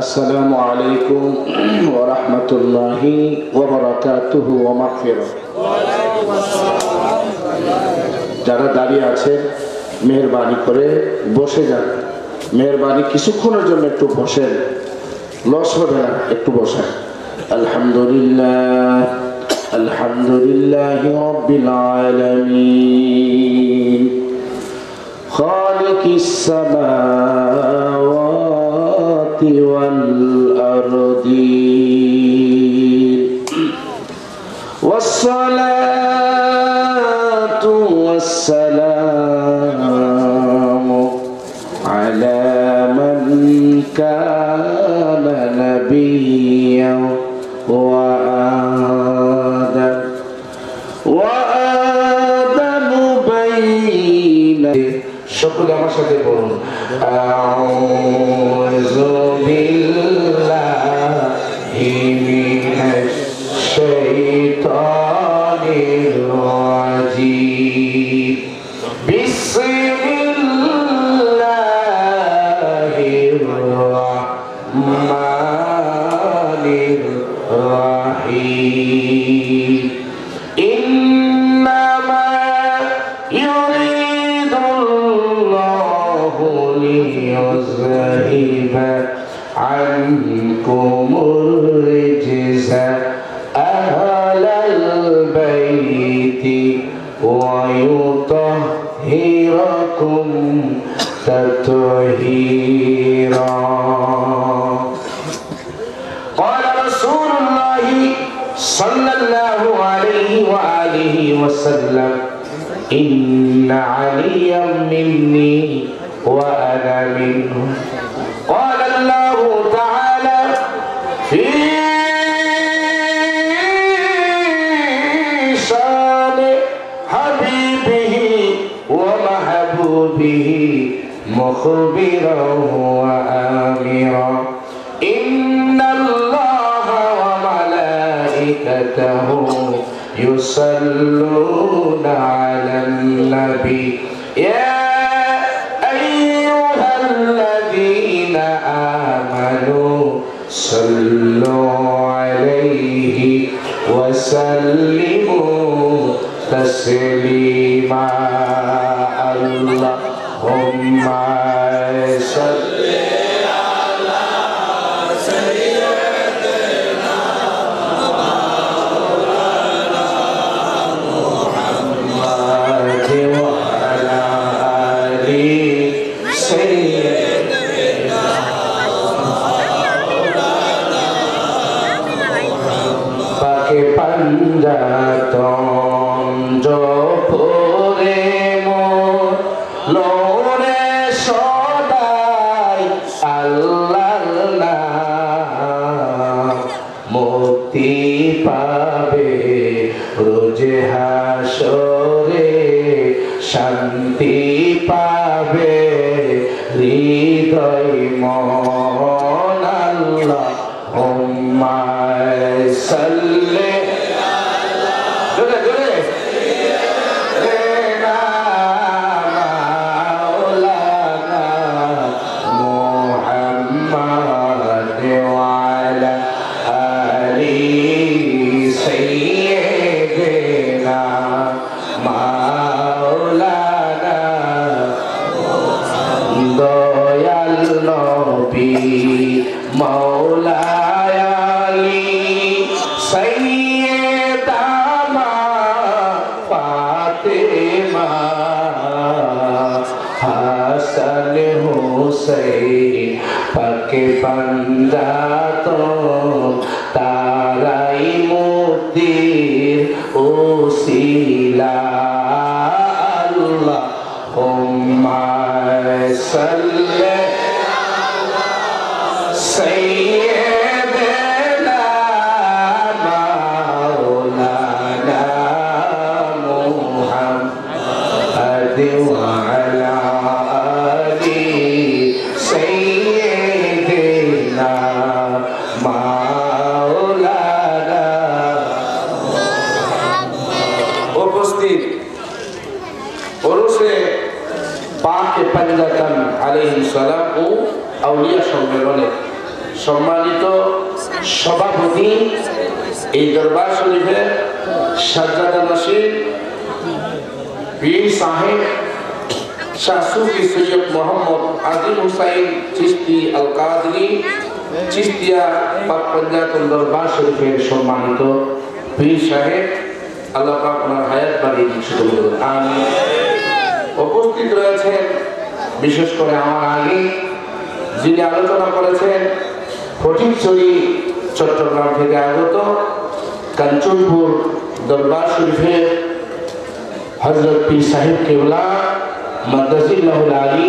আসসালামু আলাইকুম ওয়া রাহমাতুল্লাহি ওয়া বারাকাতুহু ওয়া মাগফিরাহ। যারা দাঁড়িয়ে আছেন মেহেরবানি করে বসে যান। মেহেরবানি কিছুক্ষণের জন্য একটু বসেন, লস হবে না, একটু বসেন। আলহামদুলিল্লাহ আলহামদুলিল্লাহি রাব্বিল আলামিন খালিকিস সামাওয়াতি ওয়াল আরদিন ওয়াসসালাতু ওয়াসসালামু আলা মান কানা নাবিয়্যান ওয়া আদামু বাইনা। সকলে আমার সাথে বলুন, আউযু বিল্লাহি মিনাশ শাইতানির রাজীম। বিসমিল্লাহির রাহমানির রাহিম। ইন্নামা ইউরিদুল্লাহু লিইয়ুযহিবা আনকুমুর রিজসা আহলাল বাইতি ওয়া ইউতাহহিরাকুম তাতহীরা। قال رسول الله صلى الله عليه وآله وسلم إن عليا مني وأنا منه. قال الله تعالى في شان حبيبه ومحبوبه مخبرا وآمرا إن الله وملائكته يصلون على النبي يا أيها الذين آمنوا صلوا عليه وسلموا تسليما. اللهم صل পাঞ্জাতন জপরে মোর লোরে সদাই আল্লাহর নাম। মুক্তি পাবে রোজ হাসরে, শান্তি পাবে হৃদয় মন। আল্লাহুম্মা সাল্লি পাকে বান্দা তো তারাই মুক্তির ওসিলা। আল্লাহুম্মা সাল্লি আলা সাইয়্যিদিনা মাওলানা মুহাম্মাদ ওয়া আলা আলি সাইয়্যিদিনা মাওলানা। উপস্থিত ওরসে পাকে পাঞ্জাতন আলাইহিস সালাম ও আউলিয়া সম্মেলনে সম্মানিত সভাপতি এই দরবার শরীফের সাজ্জাদা নশীন পীর সাহেব শাহ সুফি সৈয়দ মোহাম্মদ আজিম হুসাইন চিশতি আল কাদরি চিশতিয়া পাক পঞ্জাতুল দরবার শরীফের সম্মানিত পীর সাহেব, আল্লাহ পাক ওনার হায়াত বাড়িয়ে দিন। আমিন। উপস্থিত রয়েছেন বিশেষ করে আমার আগে যিনি আলোচনা করেছেন ফটিকছড়ি চট্টগ্রাম থেকে আগত কাঞ্চনপুর দরবার শরীফের হযরত পীর সাহেব কেবলা মাদ্রাসিল্লাহুল আলী,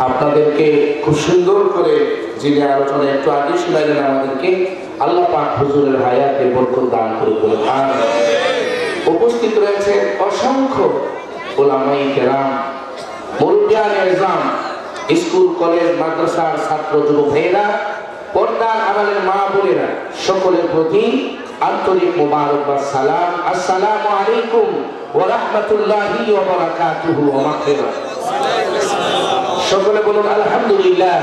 আপনাদেরকে খুব সুন্দর করে যিনি আলোচনা একটু আগে শোনালেন আমাদেরকে, আল্লাহ পাক হুজুরের হায়াতে বরকত দান করে বলে। আর উপস্থিত রয়েছে অসংখ্য উলামায়ে কেরাম, মুরব্বিয়ানে ইসলাম, স্কুল কলেজ মাদ্রাসার ছাত্র যুবক ভাইয়েরা, পর্দার আড়ালের মা বোনেরা, সকলের প্রতি আন্তরিক মোবারকবাদ সালাম। আসসালামু আলাইকুম ওয়া রাহমাতুল্লাহি ওয়া বারাকাতুহু ওয়া মাগফিরাত। সকলে বলুন আলহামদুলিল্লাহ।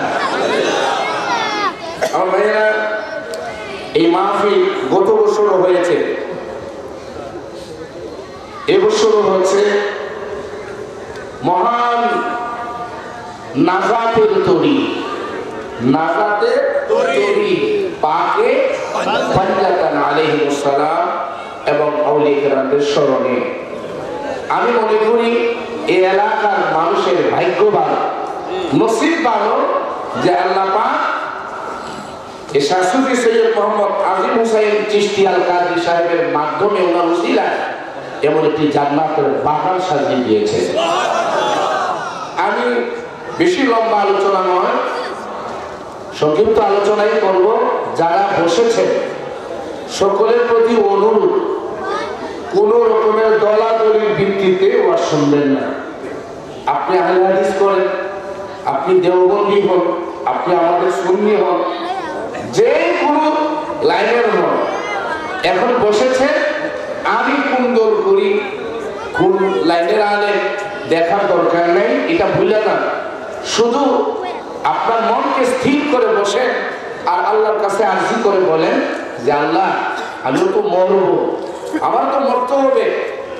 আমার ভাইয়েরা, এই মাহফিল গত বছরও হয়েছে, এবছরও হচ্ছে। মহান নাজাতের তরি, নাজাতের তরি পাকে পাঞ্জাতান আলাইহিস সালাম এবং আউলিয়া কেরামদের স্মরণে আমি মনে করি এই এলাকার মানুষের ভাগ্যবান, নসিববান যে আল্লাহ পাক এই শাহ সুফি সৈয়দ মোহাম্মদ আজিম হুসাইন চিশতি আল কাদরি সাহেবের মাধ্যমে ওনার উসিলায় এমন একটি জান্নাতের বাগান সাজিয়ে দিয়েছে। আমি বেশি লম্বা আলোচনা নয়, সংক্ষিপ্ত আলোচনাই করব। যারা বসেছে সকলের প্রতি অনুরোধ, কোন রকমের দলাদলির ভিত্তিতে ওয়াজ শুনবেন না। আপনি আহলে হাদিস করেন, আপনি দেওবন্দি হন, আপনি আমাদের সুন্নি হন, যে কোনো লাইনের হন, এখন বসেছে আমি কোন দল করি, কোন লাইনের আলে দেখার দরকার নেই, এটা ভুলে না। শুধু আপনার মনকে স্থির করে বসেন আর আল্লাহর কাছে আরজি করে বলেন যে আল্লাহ, আমিও তো মরব, আমার তো মরতে হবে,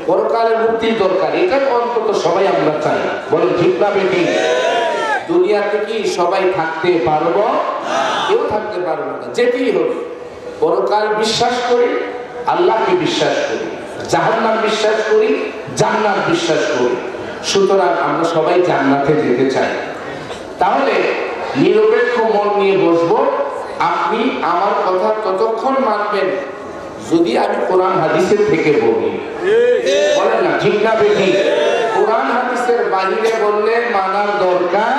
পরকালের মুক্তির দরকার, এটা অন্তত সবাই আমরা চাই। বলেন ঠিক না বেঠিক? দুনিয়াতে কি সবাই থাকতে পারবো? কেউ থাকতে পারবো না, যেতেই হবে। পরকাল বিশ্বাস করি, আল্লাহকে বিশ্বাস করি, জাহান্নাম বিশ্বাস করি, জান্নাত বিশ্বাস করি। সুতরাং আমরা সবাই জান্নাতে যেতে চাই। তাহলে নিরপেক্ষ মন নিয়ে বসবো। আপনি আমার কথা ততক্ষণ মানবেন যদি আমি কোরআন হাদিসের থেকে বলি। বলেন না ঠিক না বেঠিক? কোরআন হাদিসের বাইরে বললে মানার দরকার,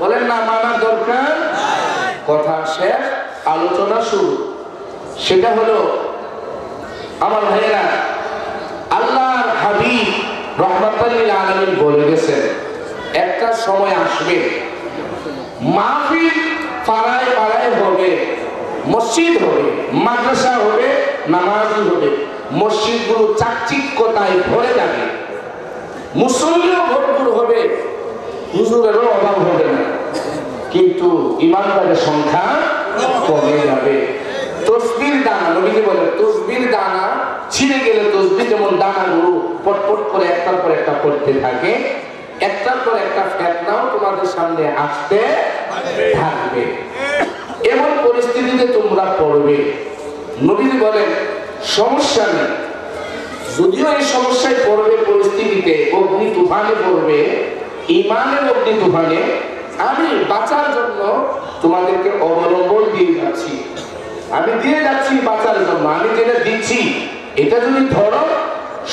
বলেন না মানার দরকার। কথা শেষ, আলোচনা শুরু। সেটা হলো আমার ভাইয়েরা, আল্লাহর হাবিব রাহমাতাল লিল আলামিন বলে গেছেন একটা সময় আসবে মাহফিল পাড়ায় পাড়ায় হবে, মসজিদ হবে, মাদ্রাসা হবে, নামাজি হবে, মসজিদগুলো চাকচিক্যতায় ভরে যাবে, মুসল্লিও ভরপুর হবে, হুজুরেরও অভাব হবে না, কিন্তু ইমানদারের সংখ্যা কমে যাবে। তসবির দানা, নবীজি বলেন তসবির দানা ছিঁড়ে গেলে তসবির যেমন দানাগুলো পটপট করে একটার পর একটা পড়তে থাকে, একটার পর একটা ফেতনাও তোমাদের সামনে আসতে থাকবে। এমন পরিস্থিতিতে তোমরা পড়বে। নবীজি বলেন সমস্যা নেই, যদিও এই সমস্যায় পড়বে, পরিস্থিতিতে অগ্নি তুফানে পড়বে, ইমানের অগ্নি তুফানে, আমি বাঁচার জন্য তোমাদেরকে অবলম্বন দিয়ে যাচ্ছি, আমি দিয়ে যাচ্ছি বাঁচার জন্য। আমি যেটা দিচ্ছি এটা যদি ধরো,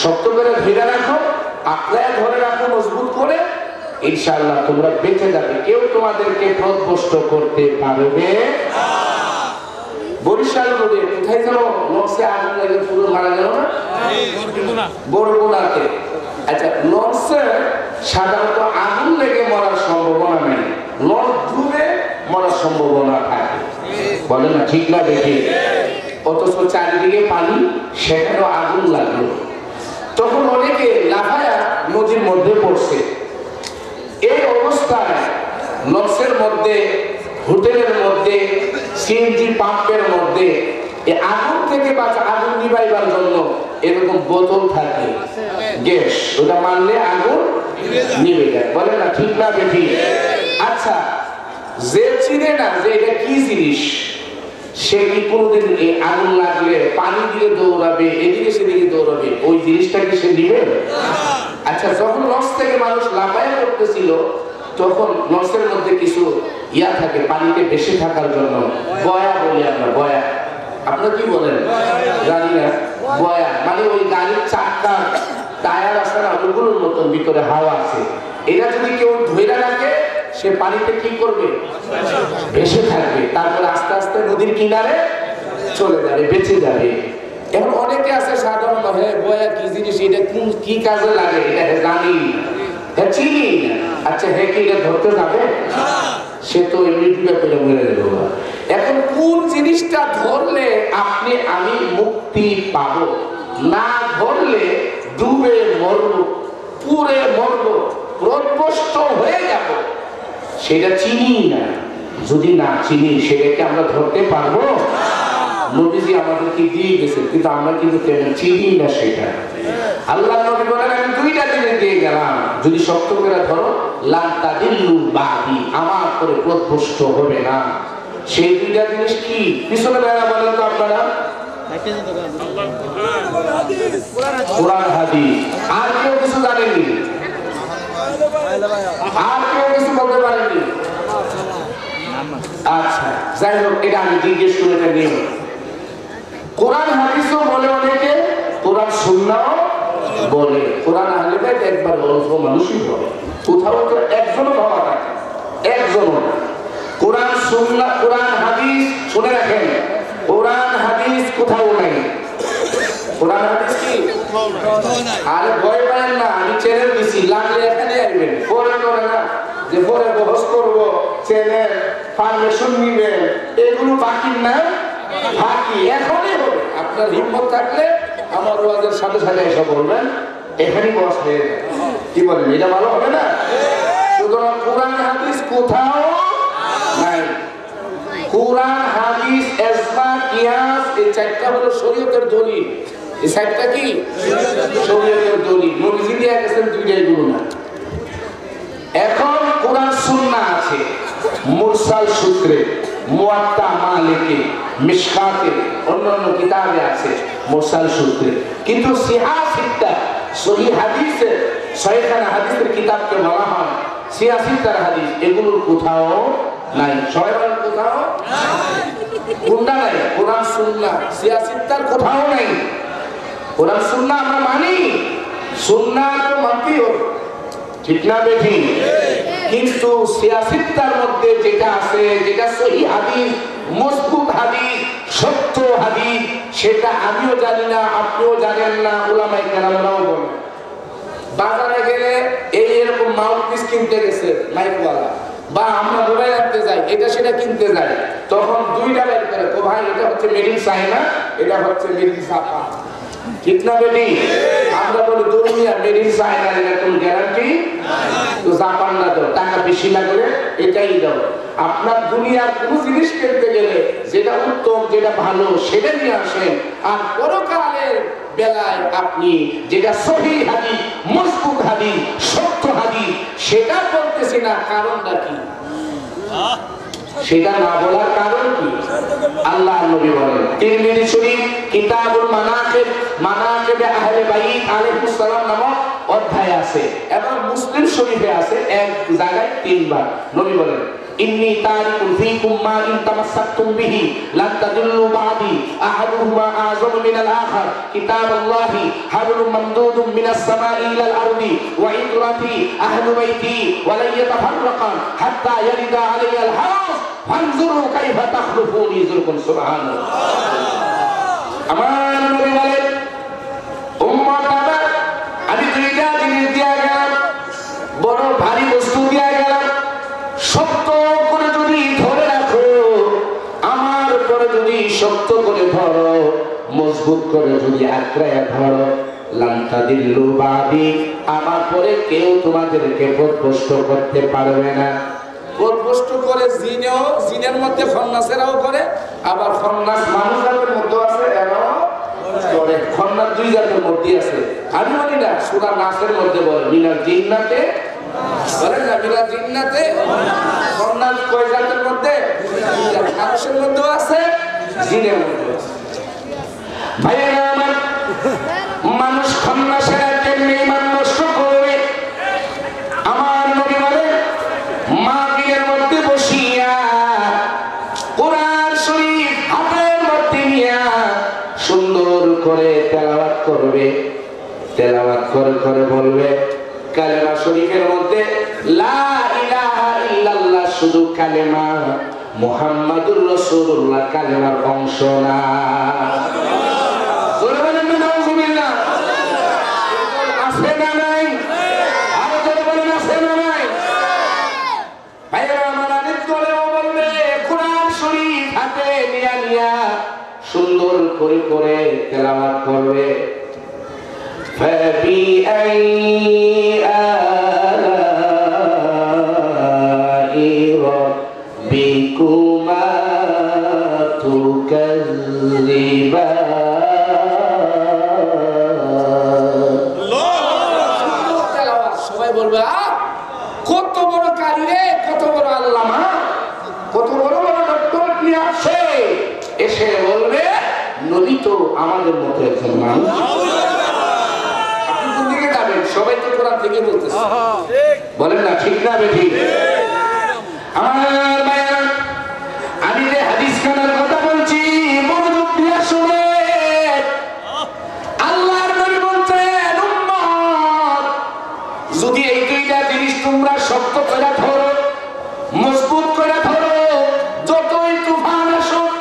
শক্ত করে ধরে রাখো, আঁকড়ায় ধরে রাখো মজবুত করে, ইনশাআল্লাহ তোমরা বেঁচে যাবে। কেউ তোমাদেরকে পথভ্রষ্ট করতে পারবে না। বরিশাল রোডে কোথায় যেন লঞ্চে আগুন লেগে পুরো মারা গেল না, বরগুনাতে। আচ্ছা, লঞ্চে সাধারণত আগুন লেগে মরার সম্ভাবনা নেই, লঞ্চ ডুবে মরার সম্ভাবনা থাকে। বলে না ঠিক না দেখি? অথচ চারিদিকে পানি, সেখানেও আগুন লাগলো। তখন অনেকে লাফায়া নদীর মধ্যে পড়ছে। এই অবস্থায় লঞ্চের মধ্যে হোটেলের মধ্যে, সিএনজি পাম্পের মধ্যে এই আগুন থেকে বাঁচা, আগুন নিভাইবার জন্য এরকম বোতল থাকে গ্যাস, ওটা মারলে আগুন নিভে যায়, বলে না? ঠিক না বেঠি? আচ্ছা, যে চিনে না যে এটা কি জিনিস, সে কি কোনোদিন এই আগুন লাগলে পানি দিকে দৌড়াবে, এদিকে সেদিকে দৌড়াবে, ওই জিনিসটা কি সে নিবে? আচ্ছা, যখন লঞ্চ থেকে মানুষ লাফায়া করতেছিল তখন লঞ্চের মধ্যে কিছু ইয়া থাকে পানিতে বেশি থাকার জন্য, বয়া বলি আমরা, বয়া। আপনারা কি বলেন জানি না, বয়া মানে ওই গাড়ির চাক্কার টায়ার আছে না, ওগুলোর মতন ভিতরে হাওয়া আছে, এটা যদি কেউ ধরে রাখে সে পানিতে কি করবে? ভেসে থাকবে, তারপরে আস্তে আস্তে নদীর কিনারে চলে যাবে, বেঁচে যাবে। এখন অনেকে আছে সাধারণ, হ্যাঁ বয়া কি জিনিস, এটা কোন কি কাজে লাগে এটা জানি হ্যাঁ চিনি না। আচ্ছা, হ্যাঁ কি এটা ধরতে যাবে? সে তো এমনি ডুবে পেলে মরে যাবে। এখন কোন জিনিসটা ধরলে আপনি আমি মুক্তি পাবো, না ধরলে ডুবে মরবো, পুড়ে মরবো, প্রত্যষ্ট হয়ে যাব, সেটা চিনি না। যদি না চিনি সেটাকে আমরা ধরতে পারবো? নবীজি আমাদেরকে দিয়ে গেছে, কিন্তু আমরা কিন্তু চিনি না সেটা। আল্লাহ নবী বলেন, আমি দুইটা জিনিস দিয়ে গেলাম, যদি শক্ত করে ধরো লান তাদিল্লু বাদি, আমার করে পথভ্রষ্ট হবে না। সেই দুইটা জিনিস কি? পিছনে বেড়া বলেন তো আপনারা। কোরআন হাদিস। আর কেউ কিছু জানেননি? আর কেউ কিছু বলতে পারেননি? আচ্ছা, যাই হোক, এটা আমি জিজ্ঞেস করে এটা নিয়ে। কোরআন হাদিসও বলে অনেকে, কোরআন সুন্নাহও বলে। কোরআন আহলে বাইত একবার অল্প মানুষই বলে, কোথাও তো একজনও ভাবা না, একজনও। কোরআন সুন্নাহ, কোরআন হাদিস শুনে রাখেন, কোরআন হাদিস কোথাও নাই। কোরআন হাদিস কি? আরে ভয় পাবেন না, আমি চ্যানেল দিছি, লাগলে এখানে আসবেন, পরে করে না যে পরে বহস করবো, চ্যানেল পারমিশন নিবেন, এগুলো বাকি না, বাকি এখনই হবে। আপনার হিম্মত থাকলে আমার ওয়াজের সাথে সাথে এসে বলবেন, এখানেই বস হয়ে যায়। কি বলেন, এটা ভালো হবে না? সুতরাং কোরআন হাদিস কোথাও নাই। কোরআন হাদিস ইজমা কিয়াস এই চারটা হলো শরীয়তের দলিল। এই চারটা কি শরীয়তের দলিল? নবীজি দিয়ে গেছেন দুইটাই গুলো না। এখন কোরআন সুন্নাহ আছে মুরসাল সূত্রে, মুয়াত্তা মালিকে, মিশকাতে, অন্যান্য কিতাবে আছে মুরসাল সূত্রে, কিন্তু সিহাসিত্তা সহিহ হাদিসে, সহিহানা হাদিসের কিতাবকে বলা হয় সিহাসিত্তার হাদিস, এগুলোর কোথাও নাই। সবাই কোথাও কোনটা নাই? কোরআন সুন্নাহ সিহাসিত্তার কোথাও নাই। কোরআন সুন্নাহ আমরা মানি, সুন্নাহ তো মানতেই হবে, ঠিক না বেঠি? কিন্তু সিয়াসিত্তার মধ্যে যেটা আছে, যেটা সহিহ হাদিস, মজবুত হাদিস, সত্য হাদিস, সেটা আমিও জানি না, আপনিও জানেন না, উলামায়ে কেরামরাও বলেন। বাজারে গেলে এই এরকম মাউথপিস কিনতে গেছে মাইকওয়ালা, বা আমরা মোবাইল আনতে যাই, এটা সেটা কিনতে যাই, তখন দুইটা বের করে, ও ভাই এটা হচ্ছে মেড ইন চায়না, এটা হচ্ছে মেড ইন জাপান, ঠিক না বেটি? আমরা বলি দুনিয়া মেড ইন চায়না, এটা কোন গ্যারান্টি? তো জাপান না দাও, টাকা বেশি লাগলে এটাই দাও। আপনার দুনিয়ার কোন জিনিস কিনতে গেলে যেটা উত্তম, যেটা ভালো, সেটা নিয়ে আসেন। আর পরকালের বেলায় আপনি যেটা সহিহ হাদিস, মজবুত হাদিস, সত্য হাদিস, সেটা বলতেছি না, কারণটা কি? সেটা না বলার কারণ কি? আল্লাহ নবী বলেন, তিরমিজি শরীফ কিতাবুল মানাকিব, মানাকিবে আহলে বাইত আলাইহিস সালাম নামক অধ্যায় আছে, এবং মুসলিম শরীফে আছে এক জায়গায় 3 বার। নবী বলেন, ইন্নী তারিকুন ফীকুম মা ইন তামাসসাকতুম বিহি লান তাদিল্লু বাদি আহাদুহুমা আযমু মিনাল আখার কিতাবুল্লাহি হাবলুম মামদুদুম মিনাস সামাই ইলাল আরদি ওয়া ইকরাতি আহলু বাইতি ওয়া লা ইয়াতাফাররাকা হাত্তা ইয়ারিদা আলাইয়াল হাউস ফানজুরু কাইফা তাখলুফুনি যুরকুন। সুবহানাল্লাহ। আমার নবী বলেন, উম্মত আমার, আমি দুইটা জিনিস দিয়া গেলাম, বড় ভারী বস্তু দিয়া গেলাম, শক্ত করে যদি ধরে রাখো, আমার পরে যদি শক্ত করে ধরো, মজবুত করে যদি আঁকড়ায়া ধরো, লান তাদিল্লু বাদি, আমার পরে কেউ তোমাদেরকে পথভ্রষ্ট করতে পারবে না। পথভ্রষ্ট করে জিনেও, জিনের মধ্যে খন্নাসেরাও করে, আবার খন্নাস মানুষ জাতের মধ্যে আছে, এরাও করে। খন্নাস দুই জাতের মধ্যে আছে। আমি বলি না, সূরা নাসের মধ্যে বলে মিনাল জিন্নাতে, বলেন না মিনাল জিন্নাতে। খন্নাস কয় জাতের মধ্যে? মানুষের মধ্যেও আছে, জিনের মধ্যেও আছে। ভাইয়েরা আমার, মানুষ খন্নাসেরা কেমনে ইমান নষ্ট করবে? আমার নবী বলেন, মাহফিলের মধ্যে বসিয়া কোরআন শরীফ হাতের মধ্যে নিয়া সুন্দর করে তেলাওয়াত করবে। তেলাওয়াত করে করে বলবে কালেমা শরীফের মধ্যে লা ইলাহা ইল্লাল্লাহ শুধু কালেমা, মুহাম্মাদুর রাসূলুল্লাহ কালেমার অংশ না। আছে না নাই? আরো জোরে বলেন, আছে না নাই? ভাইয়েরা আমার, আরেক দলেও বলবে কোরআন শরীফ হাতে নিয়া নিয়া সুন্দর করে করে তেলাওয়াত করবে। فبأي آلاء ربكما تكذبان। সবাই বলবে কত বড় কারি রে, কত বড় আল্লামা, কত বড় বড় ডক্টর নিয়ে আসে। এসে বলবে নবী তো আমাদের মতো একজন মানুষ। আপনি কোন দিকে যাবেন? সবাই তো কোরআন থেকে বলতেছে, বলেন না ঠিক না বেঠিক? আমার ভাইয়েরা, আমি যে হাদিস খানার কথা বলছি মনোযোগ দিয়ে শুনেন। আল্লাহর নবী বলছেন, উম্মত যদি এই দুইটা জিনিস তোমরা শক্ত করে ধরো, মজবুত করে ধরো, যতই তুফান আসুক,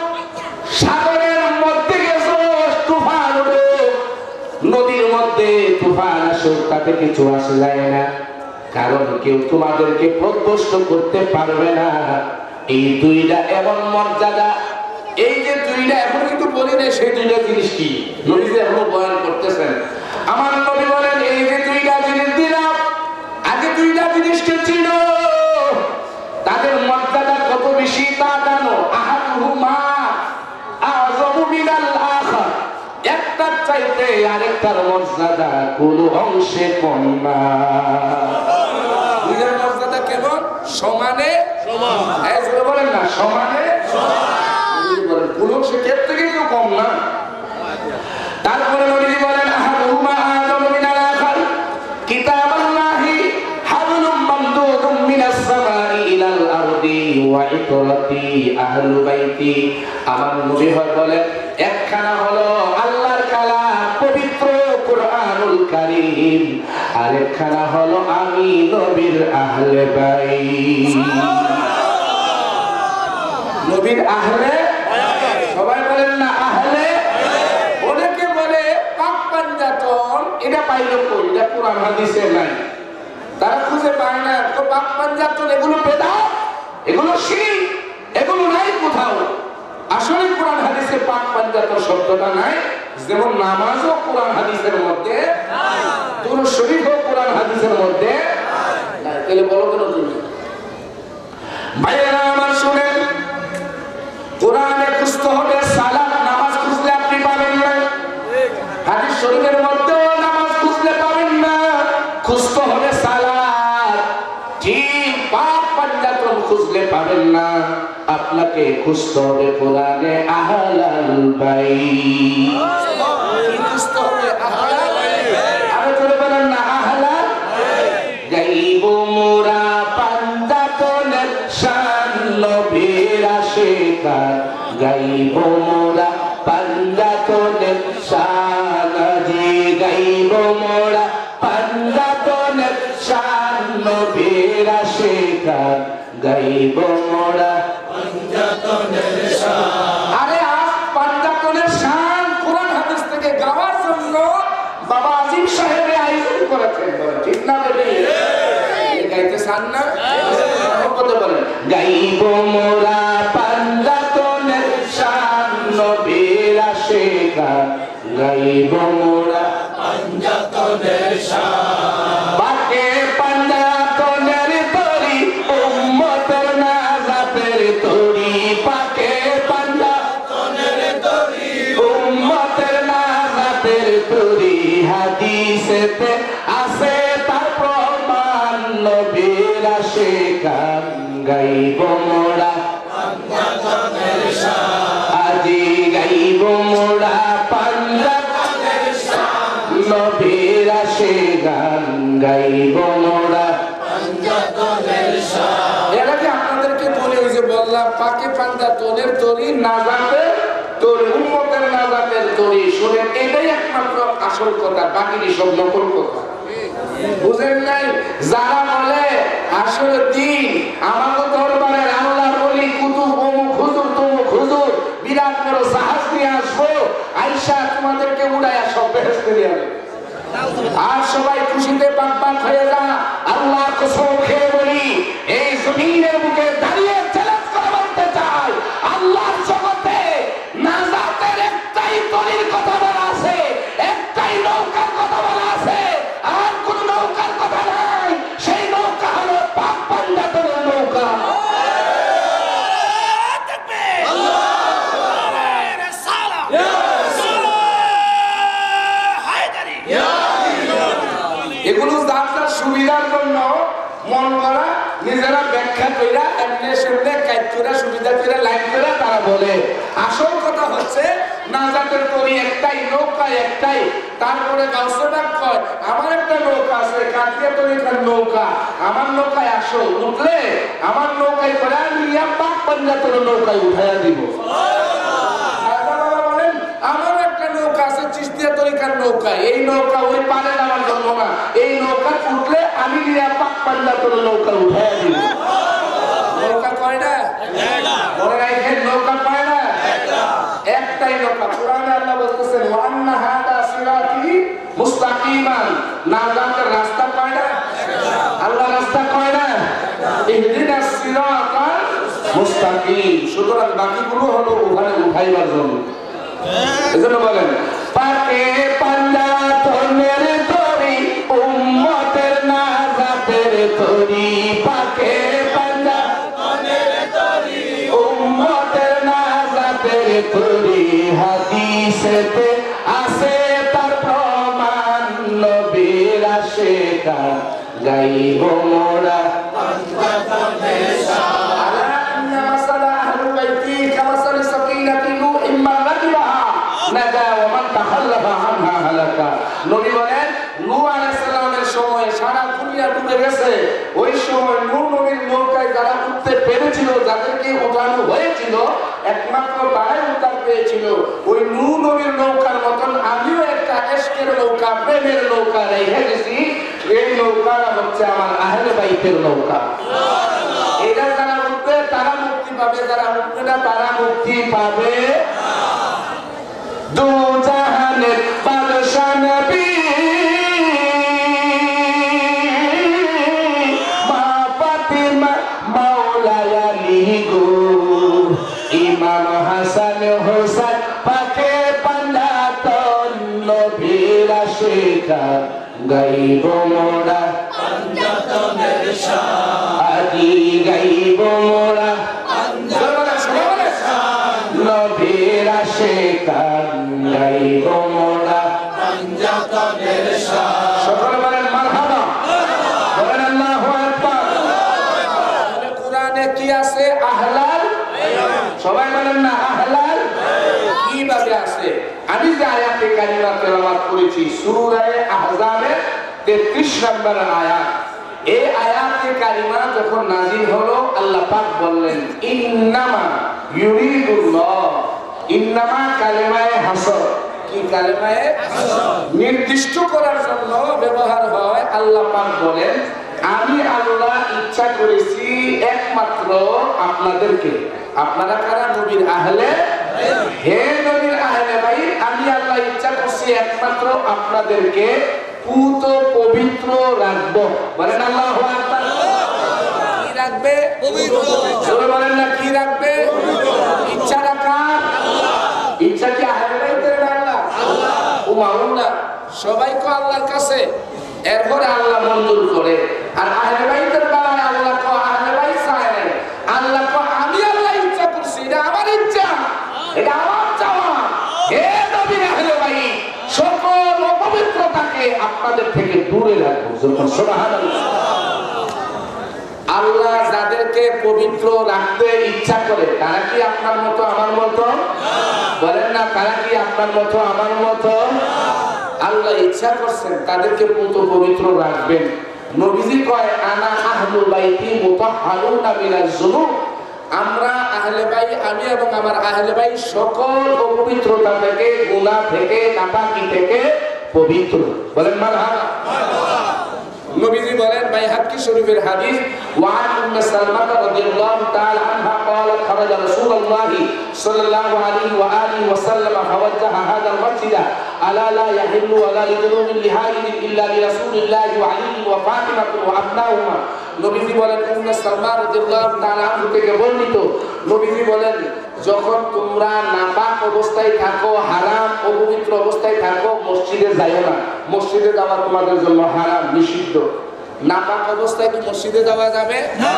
সাগরের মধ্যে গেছো তুফান উঠে, নদীর মধ্যে তুফান আসুক, তাতে কিছু আসে যায় না, কারণ কেউ তোমাদেরকে প্রকৃষ্ট করতে পারবে না। এই দুইটা এমন মর্যাদা, এই যে দুইটা এখন কিন্তু বলি না, সেই দুইটা জিনিস কি নবী যে এখনো বয়ান করতেছেন। আমার নবী বলেন এই যে দুইটা জিনিস দিলাম, আগে দুইটা জিনিসকে চিনো, তাদের মর্যাদা কত বেশি তা জানো। আহাদুহুমা আযমু মিনাল আখার, একটার চাইতে আরেকটার মর্যাদা কোন অংশে কম না। দুইটার মর্যাদা কেমন? সমানে সমান। এই যে বলেন না সমানে সমান, বলেন কোন অংশে এর থেকে কেউ কম না। তারপরে নবী বলেন আহাদুহুমা আযমু মিনাল আখার কিতাবাল্লাহি হাবলুম মামদুদুম মিনাস সামাই ইলাল আরদি ওয়া ইতরাতি আহলু বাইতি। আমার নবী বলেন একখানা হলো আল্লাহর কালাম পবিত্র কুরআনুল কারীম, আরেকখানা হলো আমি নবীর আহলে বাইত। নবীর আহলে, সবাই বলেন না আহলে। অনেকে বলে পাক পাঞ্জাতন, এটা পাইলো কই? এটা কোরআন হাদিসে নাই, তারা খুঁজে পায় না। তো পাক পাঞ্জাতন এগুলো বেদাত, এগুলো শিরক, এগুলো নাই কোথাও। আসলে কোরআন হাদিসে পাক পাঞ্জাতন শব্দটা নাই, যেমন নামাজও কোরআন হাদিসের মধ্যে নাই, দুরূদ শরীফও কোরআন হাদিসের মধ্যে নাই। তাহলে বলো কেন তুমি? ভাইয়েরা আমার শুনেন, কোরআনে খুঁজতে হবে সালাত, নামাজ খুঁজলে আপনি পাবেন না। হাদিস শরীফের মধ্যেও নামাজ খুঁজলে পাবেন না, খুঁজতে হবে সালাত। ঠিক পাক পাঞ্জাতন খুঁজলে পাবেন না, আপনাকে খুঁজতে হবে কোরআনে আহলাল বাইত। কি খুঁজতে হবে? আহলাল বাইত। আরো জোরে বলেন না আহলাল বাইত। গাইব মোরা পাঞ্জাতনের শান নবীর আশিকার, গাইব মোরা পাঞ্জাতনের শান, জি গাইব মোরা পাঞ্জাতনের শান নবীর আশিকার, গাইব মোরা পাঞ্জাতনের শান। আরে আজ পাঞ্জাতনের শান কোরআন হাদিস থেকে গাওয়ার জন্য বাবা আজিম সাহেব আয়োজন করেছেন, ঠিক না বেবি? গাইতে চান না? কথা বলেন, গাইব মোরা পাঞ্জাতনের শান নবীর আশিকার, গাইব মোরা পাঞ্জাতনের শান। বাকে পাঞ্জাতনের তরি উম্মতের নাজাত গাইব মোরা পাঞ্জাতনের শান আজি গাইব মোরা পাঞ্জাতনের শান নবীর আশিকান গাইব মোরা পাঞ্জাতনের শান এর আগে আপনাদেরকে বলে ওই যে বললাম পাকে পাঞ্জাতনের তরি নাজাতে তোর উম্মতের নাজাতের তরি শুনেন এটাই একমাত্র আসল কথা বাকি সব নকল কথা বুঝেন নাই যারা বলে আসলে দিন আমাকে দরবারের আল্লাহ বলি কুতুব অমুক হুজুর তমুক হুজুর বিরাট বড় জাহাজ নিয়ে আসবো আইসা তোমাদেরকে উড়াইয়া সব বেহেশতে নিয়ে যাবে আর সবাই খুশিতে বাগবাগ হয়ে যা আল্লাহর কসম খেয়ে বলি এই জমিনের বুকে দাঁড়িয়ে চ্যালেঞ্জ করে বলতে চাই আল্লাহর জগতে নাজাতের একটাই তরির কথা বলা আছে একটাই নৌকার কথা বলা আছে আর কোন নৌকার কথা নাই সেই নৌকা হলো পাক পাঞ্জাতনের নৌকা এগুলো যার যার সুবিধার জন্য মন করা নিজেরা ব্যাখ্যা কইরা এমনি সেমনি কাজ কইরা সুবিধা কইরা লাইন কইরা তারা বলে আসল কথা হচ্ছে নাজাতের তরি একটাই নৌকা একটাই তারপরে গাউসবাগ কয় আমার একটা নৌকা আছে কাটিয়া তরিকার নৌকা আমার নৌকায় আসো উঠলে আমার নৌকায় করে নিয়া পাক পাঞ্জাতনের নৌকায় উঠাইয়া দিব আমার একটা নৌকা আছে চিশতিয়া তরিকার নৌকা এই নৌকা ওই পারে নামার জন্য না এই নৌকা উঠলে আমি নিয়ে পাক পাঞ্জাতনের নৌকা উঠাইয়া দিব নৌকা কয়টা মনে রাখেন নৌকা কয়টা একটাই নৌকা কোরআনে আল্লাহ বলতেছেন ওয়ান্না হাদা সিরাতি মুস্তাকিমান নাজাতের রাস্তা কয়টা আল্লাহ রাস্তা কয়টা ইহদিনাস সিরাতাল মুস্তাকিম সুতরাং বাকিগুলো হলো ওখানে উঠাইবার জন্য এজন্য বলেন পাকে পাঞ্জাতনের তরি উম্মতের নাজাতের তরি পাকে পাঞ্জাতনের তরি উম্মতের নাজাতের তরি হাদিসেতে আছে তার প্রমাণ নবীর আশিকান গাইব মোরা পাঞ্জাতনের শান আলান্না মাসালা আহলুল বাইতি কামাসালি সাকিনাতি নূহিম মান রাকিবাহা নাজা ওয়া মান তাখাল্লাফা আনহা হালাকা নবী বলেন নূহ আলাইহিস সালামের সময় সারা দুনিয়া ডুবে গেছে ওই সময় নূহ নবীর নৌকায় যারা উঠতে পেরেছিল যাদেরকে ওঠানো হয়েছিল একমাত্র তারাই উদ্ধার পেয়েছিল ওই নূহ নবীর নৌকার মতন আমিও একটা ইশকের নৌকা প্রেমের নৌকা রেখে গেছি এই নৌকা হচ্ছে আমার আহলে বাইতের নৌকা এটা যারা উঠবে তারা মুক্তি পাবে যারা উঠবে না তারা মুক্তি পাবে দু জাহানের বাদশা নবী মা ফাতিমা মাওলাই আলী গো ইমাম হাসান হোসেন পাকে পাঞ্জাতন নবীর আশিকান গাইব মোরা পাঞ্জাতনের শান আজি গাইব মোরা পাঞ্জাতনের শান নবীর আশিকান গাইব মোরা পাঞ্জাতনের শান সকলে বলেন মারহাবা বলেন আল্লাহু আকবার কোরআনে কি আছে আহলাল সবাই বলেন না আহলাল কিভাবে আছে আমি যে আয়াতে কারিমা তেলাওয়াত করেছি সূরা আহজাবের 33 নম্বর আয়াত এই আয়াতে কারিমা যখন নাযিল হলো আল্লাহ পাক বললেন ইন্নামা ইউরিদুল্লাহ ইন্নামা কালিমায়ে হাসর কি কালিমায়ে হাসর নির্দিষ্ট করার জন্য ব্যবহার হয় আল্লাহ পাক বলেন আমি আল্লাহ ইচ্ছা করেছি একমাত্র আপনাদেরকে আপনারা কারা নবীর আহলে হে নবীর আহলে বাইত আমি আল্লাহ ইচ্ছা করছি একমাত্র আপনাদেরকে পুত পবিত্র রাখবো বলেন আল্লাহু আকবার কি রাখবে পবিত্র জোরে বলেন না কি রাখবে ইচ্ছা রাখা আল্লাহ ইচ্ছা কি আহলে বাইতের আল্লাহ আল্লাহ উম্মাহুল্লাহ সবাই কো আল্লাহর কাছে এরপরে আল্লাহ মঞ্জুর করে আর আহলে বাইতের বেলায় আল্লাহ কো আহলে বাইত চায় না আল্লাহ কো আমি আল্লাহ ইচ্ছা করছি এটা আমার ইচ্ছা এটা আমার চাওয়া হে নবী আহলে বাইত সকল অপবিত্রতাকে আপনাদের থেকে দূরে রাখবো সুবহানাল্লাহ আল্লাহ যাদেরকে পবিত্র রাখতে ইচ্ছা করে তারা কি আপনার মতো আমার মতো? বলেন না, তারা কি আপনার মতো আমার মতো? আল্লাহ ইচ্ছা করছেন তাদেরকে পবিত্র রাখবেন। নবীজি কয় আনা আহলুল বাইতি মুতাহহারুনা মিনাজ যুনুব, আমরা আহলে বাইত, আমি এবং আমার আহলে বাইত সকল অপবিত্রতা থেকে, গুনাহ থেকে, নাপাকি থেকে পবিত্র। বলেন মারহাবা। নবীজি বলেন বাইহাকি শরীফের হাদিস, ওয়ান উম্মে সালমা রাদিয়াল্লাহু তাআলা আনহা قالت خرج رسول الله صلى الله عليه واله وسلم فوجه هذا المسجد الا لا يحل ولا لجنوب لحائل الا لرسول الله وعلي وفاطمه وابناؤهما। নবীজি বলেন উম্মে সালমা রাদিয়াল্লাহু তাআলা আনহা থেকে বর্ণিত, নবীজি বলেন যখন তোমরা নাপাক অবস্থায় থাকো, হারাম অপবিত্র অবস্থায় থাকো, মসজিদে যাও না। মসজিদে যাওয়া তোমাদের জন্য হারাম, নিষিদ্ধ। নাপাক অবস্থায় কি মসজিদে যাওয়া যাবে না?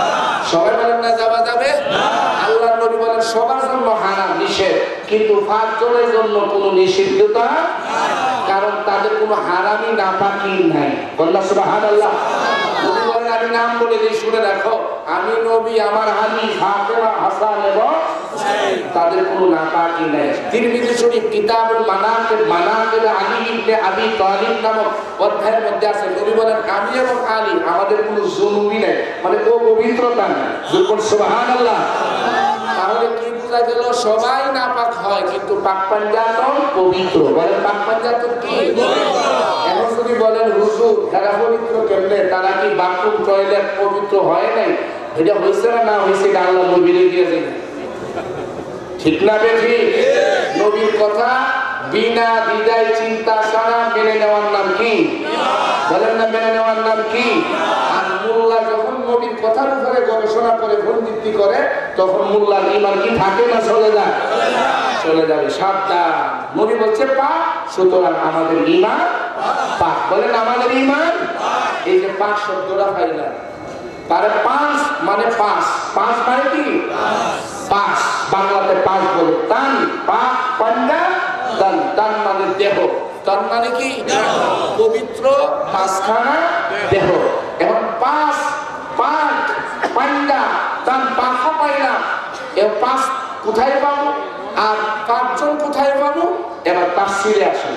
সবাই বলেন না যাওয়া যাবে না। আল্লাহর নবী বলেন সবার জন্য হারাম, নিষেধ, কিন্তু 5 জনের জন্য কোনো নিষিদ্ধতা নাই, কারণ তাদের কোনো হারামি নাপাকি নাই। বললা সুবহানাল্লাহ। নবী বলেন আমি নাম বলে দিই, শুনে রাখো, আমি নবী, আমার আলী, ফাতেমা, হাসান এবং তাদের কোনো নাপাকি নাই। তিরমিজি শরীফ কিতাবুল মানাকিব আলী ইবনে আবি তালিব নামক অধ্যায়ের মধ্যে আছে, নবী বলেন আমি এবং আলী আমাদের কোনো জুনুবি নাই, মানে ও পবিত্রতা নাই। যখন সুবহানাল্লাহ। তাহলে কি বোঝা গেল? সবাই নাপাক হয় কিন্তু পাক পাঞ্জাতন পবিত্র। বলেন পাক পাঞ্জাতন কি? এখন যদি বলেন হুজুর তারা পবিত্র কেমনে, তারা কি বাথরুম টয়লেট পবিত্র হয় নাই? এটা হয়েছে না হয়েছে, এটা আল্লাহ নবীরে দিয়েছে, ঠিক না বেঠি? নবীর কথা বিনা দ্বিধায় চিন্তা ছাড়া মেনে নেওয়ার নাম কি? বলেন না, মেনে নেওয়ার নাম কি? আর মোল্লা যখন নবীর কথার উপরে গবেষণা করে, পণ্ডিতি করে, তখন মোল্লার ঈমান কি থাকে না চলে যায়? চলে যাবে। সাবধান, নবী বলছে পাক, সুতরাং আমাদের ঈমান পাক। বলেন আমাদের ঈমান। এই যে পাক শব্দটা পাইলাম, তারে 5 মানে 5 মানে কি? 5, বাংলাতে 5 বলে। তান, পাক, পাঞ্জা, তান, তান মানে দেহ, তান মানে কি? পবিত্র 5খানা দেহ। এখন 5 পাক, পাঞ্জা, তান, পাকও পাইলাম, এর 5 কোথায় পাবো আর 5 জন কোথায় পাবো? এবার তাফসীরে আসে।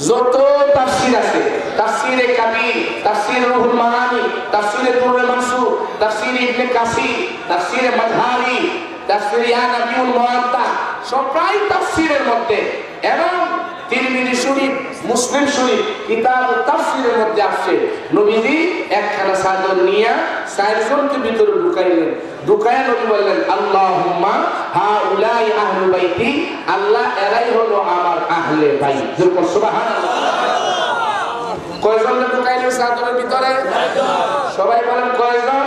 যত তাফসীর আছে, তাফসীরে কাবীর, তাফসীর রুহুল মাআনি, তাফসীরে দুরুল মানসুর, তাফসীর ইবনে কাসির, তাফসীরে মাযহারি, তাফসীর ইয়া নাবিউল মুআত্তা, সবই তাফসীরের মধ্যে। এবং তিরমিজি শরীফ, মুসলিম শরীফ, কিতাবুত তাফসীরের মধ্যে আসছে নবীজি একখানা চাদর নিয়ে 4 জনকে ভিতরে ঢুকাইলেন। ঢুকায়া নবী বললেন আল্লাহুম্মা হাউলাই আহলু বাইতি, আল্লাহ এরাই হলো আমার আহলে বাইত। সুবহানাল্লাহ। কয়জন ঢুকাইলেন চাদরের ভিতরে? সবাই বলেন কয়জন?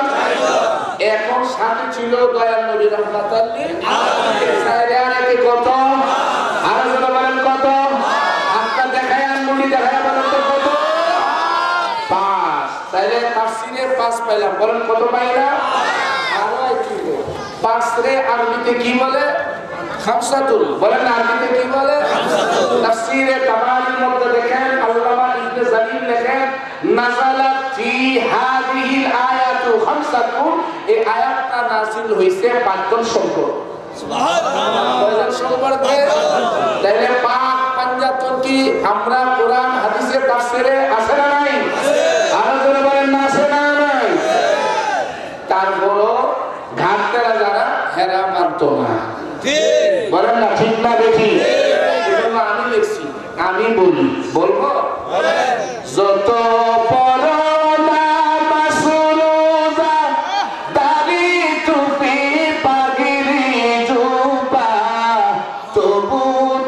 এখন সাথে ছিল দয়াল নবী রাহমাতুল লিল আলামিন। সাইরে কত? আর যারা বলেন কত? হাতটা দেখায় আর মুড়ি দেখায় বলেন তো কত? 5। তাইলে তাফসীরে 5 পাইলাম। বলেন কত পাইলাম? আরো কি 5 রে আরবিতে কি বলে? খামসাতুল। বলেন আরবিতে কি বলে? খামসাতুল। তাফসীরে তাবারির মধ্যে দেখেন আল্লামা ইবনে জারির লেখেন নাযালাত ফি হাযিহিল আয়াতু খামসাতুন, এই আয়াতটা নাযিল হইছে 5 জন সম্পর্কে। সুবহানাল্লাহ। কয়জন সম্পর্কে? তাইলে পাক পাঞ্জাতন কি আমরা কোরআন হাদিসে তাফসীরে আছে না নাই? আরো জোরে বলেন না আছে না নাই? তারপরও ঘাটতেরা যারা হেরা মানতো না, ঠিক বলেন না, ঠিক না বেঠি? এজন্য আমি লিখছি, আমি বলি, বলবো যত পরনা মাসরুজা দাড়ি টুপি পাগড়ি জুবা, তবু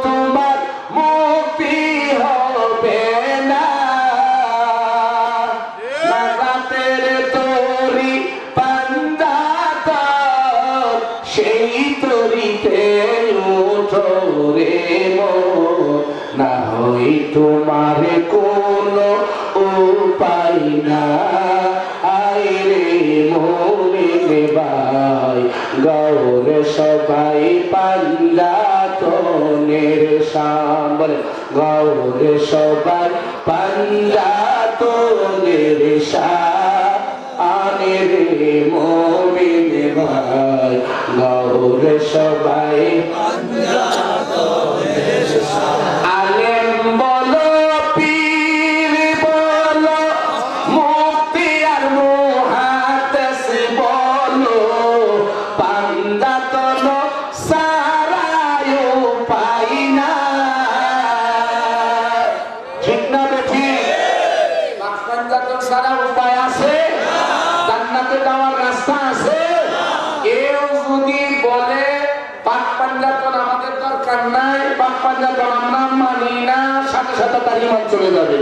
তোমার মুক্তি হবে না। নাজাতের তরি পাঞ্জাত, সেই তরিতে উঠো রে মন, না হই তোমার কোনো উপায় না। আইরে মুমিন ভাই, গৌরে সবাই পাঞ্জাতনের শান। বলে গৌরে সবাই পাঞ্জাতনের শান। রে মুমিন ভাই গৌরে সবাই আলেম বলো পীর বলো মুফতি আর মুহাদ্দিস বলো বান্দা তো সারায় পাই না ঠিক না বেঠি বান্দা তো সারা উপায় আছে জান্নাতে যাওয়ার রাস্তা আছে কেউ যদি বলে পাক পাঞ্জাতন আমাদের দরকার নাই পাক পাঞ্জাতন আমরা মানি না সাথে সাথে তার ঈমান চলে যাবে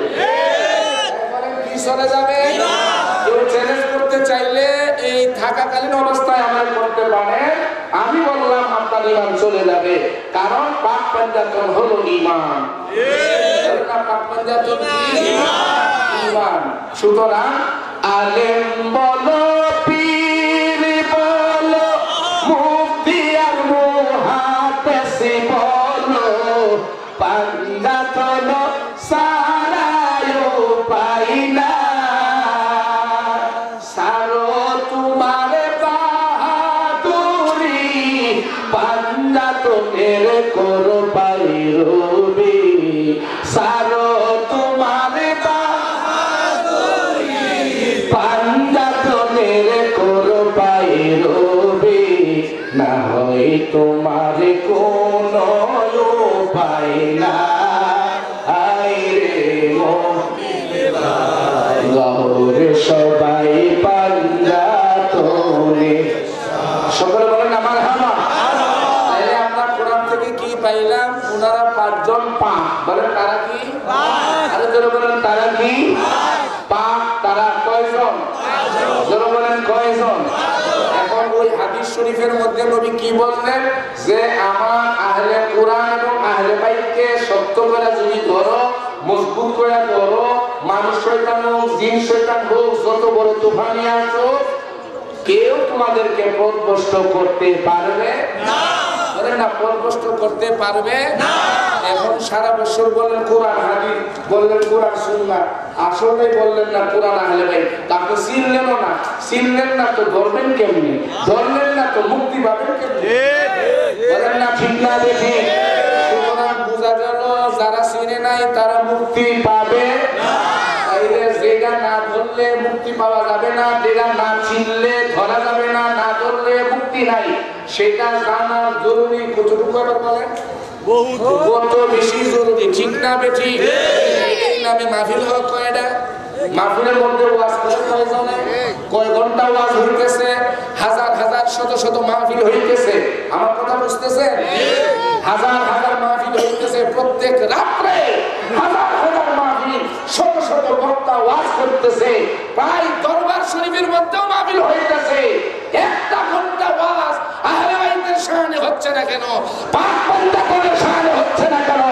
কি চলে যাবে কেউ চ্যালেঞ্জ করতে চাইলে এই থাকাকালীন অবস্থায় আমরা করতে পারে আমি বললাম আপনার ঈমান চলে যাবে কারণ পাক পাঞ্জাতন হলো ঈমান পাক পাঞ্জাতন ঈমান সুতরাং আলেম বলো পীর বলো মুফতি আর মুহাদ্দিস বলো পাঞ্জাতন সারায় পাই না সারো তোমার বাহাদুরি পাঞ্জাতনের করো পাই রবি সারো তোমার পাঞ্জাতনের করো পাই রবি না হয় তোমার কোন উপায় না গৌরে সবাই পাঞ্জাতনে সকলে বলেন আমার হামা তাহলে আমরা কোরআন থেকে কি পাইলাম ওনারা পাঁচজন পাক বলেন তারা কি আরে যারা বলেন তারা কি পাক তারা কয়জন যারা বলেন কয়জন এখন ওই হাদিস শরীফের মধ্যে নবী কি বললেন যে আমার আহলে কোরআন এবং আহলে বাইতকে শক্ত করে যদি ধরো মজবুত করে ধরো মানুষ শয়তান হোক জিন শয়তান হোক যত বড় তুফানি আসো কেউ তোমাদেরকে পথভ্রষ্ট করতে পারবে না বলেন না পথভ্রষ্ট করতে পারবে না এখন সারা বছর বলেন কোরআন হাদিস বললেন কোরআন সুন্নাহ আসলে বললেন না কোরআন আহলে বাইত তাকে চিনলেন না তো ধরবেন কেমনে ধরলেন না তো মুক্তি পাবেন কেমনে বলেন না ঠিক না বেঠি সুতরাং বোঝা গেল যারা চিনে নাই তারা মুক্তি পাবে না তাইলে যেটা না ধরলে মুক্তি পাওয়া যাবে না যেটা না চিনলে ধরা যাবে না না ধরলে মুক্তি নাই সেটা জানা জরুরি কতটুকু আবার বলেন কত বেশি জরুরি ঠিক না বেঠি এই নামে মাহফিল হক কয়টা মাহফিলের মধ্যে ওয়াজ করে কয়জনে কয় ঘন্টা ওয়াজ হইতেছে হাজার হাজার শত শত মাহফিল হইতেছে আমার কথা বুঝতেছেন হাজার হাজার মাহফিল হইতেছে প্রত্যেক রাত্রে হাজার হাজার মাহফিল শত শত বক্তা ওয়াজ করতেছে প্রায় দরবার শরীফের মধ্যেও মাহফিল হইতেছে একটা ঘন্টা ওয়াজ আহলে বাইতের শানে হচ্ছে না কেন পাক পাঞ্জাতনের শানে হচ্ছে না কেন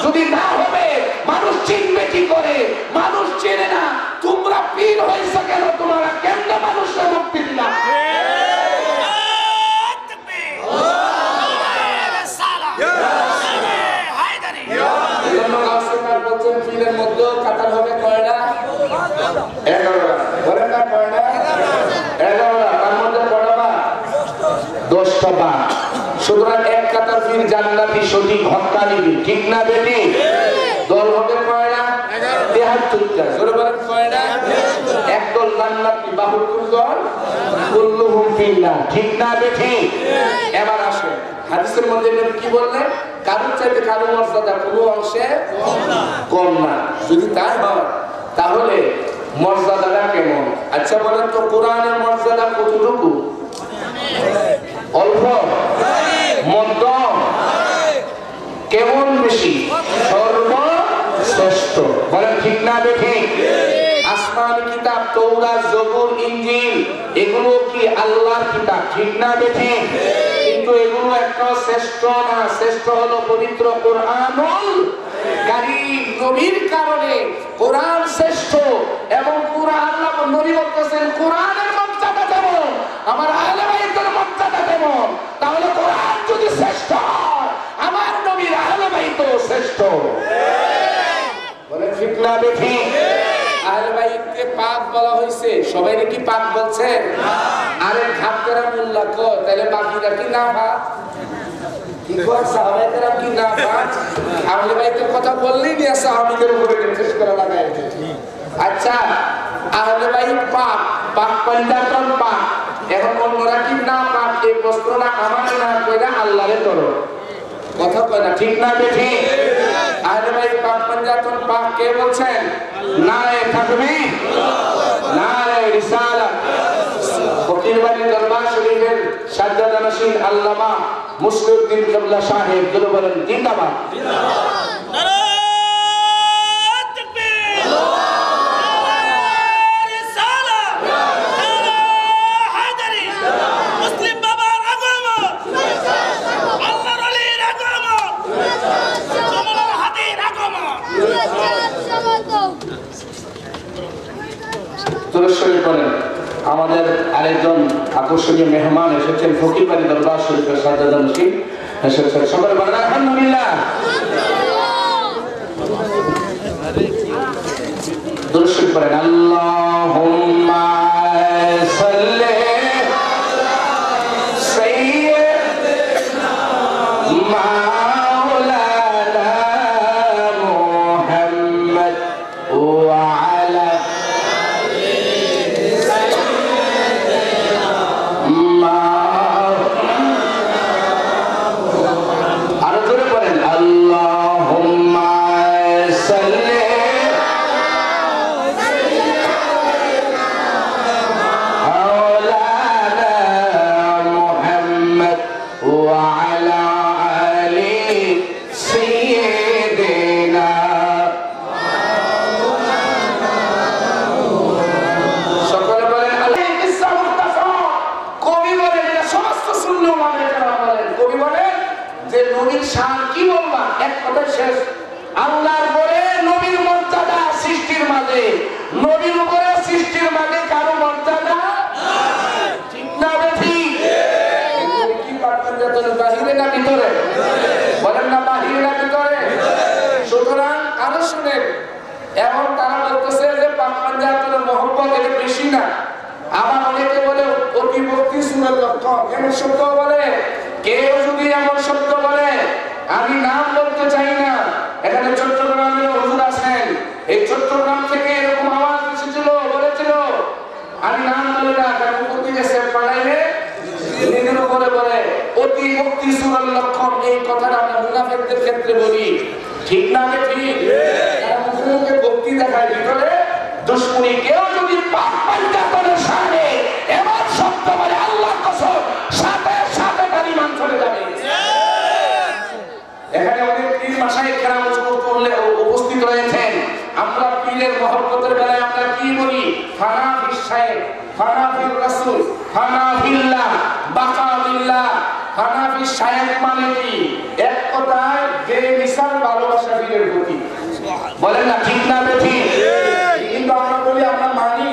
যদি না হবে মানুষ চিনবে কি করে মানুষ চেনে না তোমরা পীর হইছো কেন তোমরা কেমনে মানুষকে মুক্তি দিলা পীরের মধ্যে কাতার হবে কয়টা 11টা বলেন না কয়টা 11টা তার মধ্যে কয়টা 10টা বা সুতরাং এক কাতার পীর জান্নাতি সঠিক হক্কানি ঠিক না বেটি দল হবে কয়টা 73টা জোরে বলেন কয়টা একদল জান্নাতি বাহুর দল কুল্লুহুম ফিন্নার ঠিক না বেটি এবার আসে হাদিসের মধ্যে কি বললেন কারোর চাইতে কারো মর্যাদা কোনো অংশে কম না যদি তাই হয় তাহলে মর্যাদাটা কেমন আচ্ছা বলেন তো কোরআনের মর্যাদা কতটুকু অল্প মধ্যম কেমন বেশি সর্বশ্রেষ্ঠ বলেন ঠিক না বেঠি আসমানি কিতাব তৌরাত জবুর ইনজিল এগুলো কি আল্লাহর কিতাব ঠিক না বেঠি কিন্তু এগুলো একটা শ্রেষ্ঠ না শ্রেষ্ঠ হলো পবিত্র কোরআনুল কারীম নবীর কারণে কোরআন শ্রেষ্ঠ এবং কোরআন আল্লাহ নবী বলতেছেন কোরআনের মর্যাদা যেমন আমার আহলে বাইতের মর্যাদা যেমন তাহলে কোরআন যদি শ্রেষ্ঠ আমার নবীর আহলে বাইতও শ্রেষ্ঠ বলেন ঠিক না বেঠি আহলে বাইতকে পাক বলা হয়েছে সবাই কি পাক বলছে? আরে ঘাট করা মোল্লা কয় তাহলে বাকিরা কি না পাক? কি কয় সাহাবায়েরা কি না পাক? আহলে বাইতের কথা বললেই নিয়ে সাহাবীদের উপরে শেষ করা লাগায়। আচ্ছা আহলে বাইত পাক, পাক পঞ্জাতন পাক, এখন অন্যরা কি না পাক? এই প্রশ্নটা আমার না কইরা আল্লাহরে করো। কথা কয় না, ঠিক না বেঠি? আহলে বাইত পাক পঞ্জাতন পাক কে বলছেন? নারে তাকবীর, নারে রিসালাত। ফকিরবাড়ি দরবার শরীফের সাজ্জাদা নশীন আল্লামা মুসলিউদ্দিন কিবলা সাহেব গুলো বলেন জিন্দাবাদ। নারে তাকবীর, নারে রিসালাত, নারে হায়দারি, মুসলিম বাবার আগমন, আল্লাহর ওলির আগমন, জমুনার হাদির আগমন। তুরস্করে করেন আমাদের আরেকজন আকর্ষণীয় মেহমান এসেছেন ফকিরবাড়ি দরবার শরীফের সাজ্জাদা নশীন এসেছেন। সকলে বলেন আলহামদুলিল্লাহ। দুরূদ পড়েন আল্লাহুম্মা সাল্লি সাইয়্যিদিনা মাওলানা মুহাম্মদ ওয়া আলা আরো জোরে পড়েন আল্লাহুম্মা সাল্লি মাওলানা মুহাম্মদ ওয়া আলা আলি সাইয়্যিদিনা। সকলে বলেন আল্লাহ ইসলাম মুস্তাফা। কবি বলেন এটা সমস্ত শূন্য মানে যারা বলেন, কবি বলেন যে নবীর শান কি বলবা, এক কথায় শেষ। আল্লাহর পরে নবীর মর্যাদা সৃষ্টির মাঝে, নবীর উপরে সৃষ্টির মাঝে কারো মর্যাদা নাই, ঠিক না বেঠি? কি পারতেন যে তোর বাহিরে না ভিতরে? বলেন না বাহিরে না ভিতরে? সুতরাং আরো শুনেন, এখন তারা বলতেছে যে পাক পাঞ্জাতনের মহব্বত এটা বেশি না। আবার অনেকে বলে অতি ভক্তি সুরের লক্ষণ, এমন শব্দ বলে। কেউ যদি এমন শব্দ বলে, আমি নাম বলতে চাই না, এখানে চট্টগ্রামের হুজুর আছেন, এই চট্টগ্রাম থেকে এরকম আওয়াজ এসেছিল, বলেছিল আমি নাম বলি না, কারণ প্রতি গেছে পাড়াইলে নিজের উপরে বলে অতি ভক্তি সুরের লক্ষণ। এই কথাটা আমরা মুনাফিকদের ক্ষেত্রে বলি, ঠিক না ঠিক? মুখে ভক্তি দেখায়, ভিতরে দুশ্মনী। কেউ যদি পাক পাঞ্জাতনের সামনে এমন শব্দ বলে, আল্লাহর কসম সাথে সাথে তার ঈমান চলে যাবে। এখানে অনেক পীর মাশায়েখ কেরাম উপস্থিত রয়েছেন। আমরা পীরের মহব্বতের বেলায় আমরা কি বলি? ফানা ফিস শাইখ, ফানা ফির রাসূল, ফানা ফিল্লাহ, বাকা বিল্লাহ। ফানা ফিস শাইখ মানে কি? এক কথায় বেমিসাল ভালোবাসা পীরের প্রতি। বলেন না, ঠিক না বেঠি? কিন্তু আমরা বলি আমরা মানি,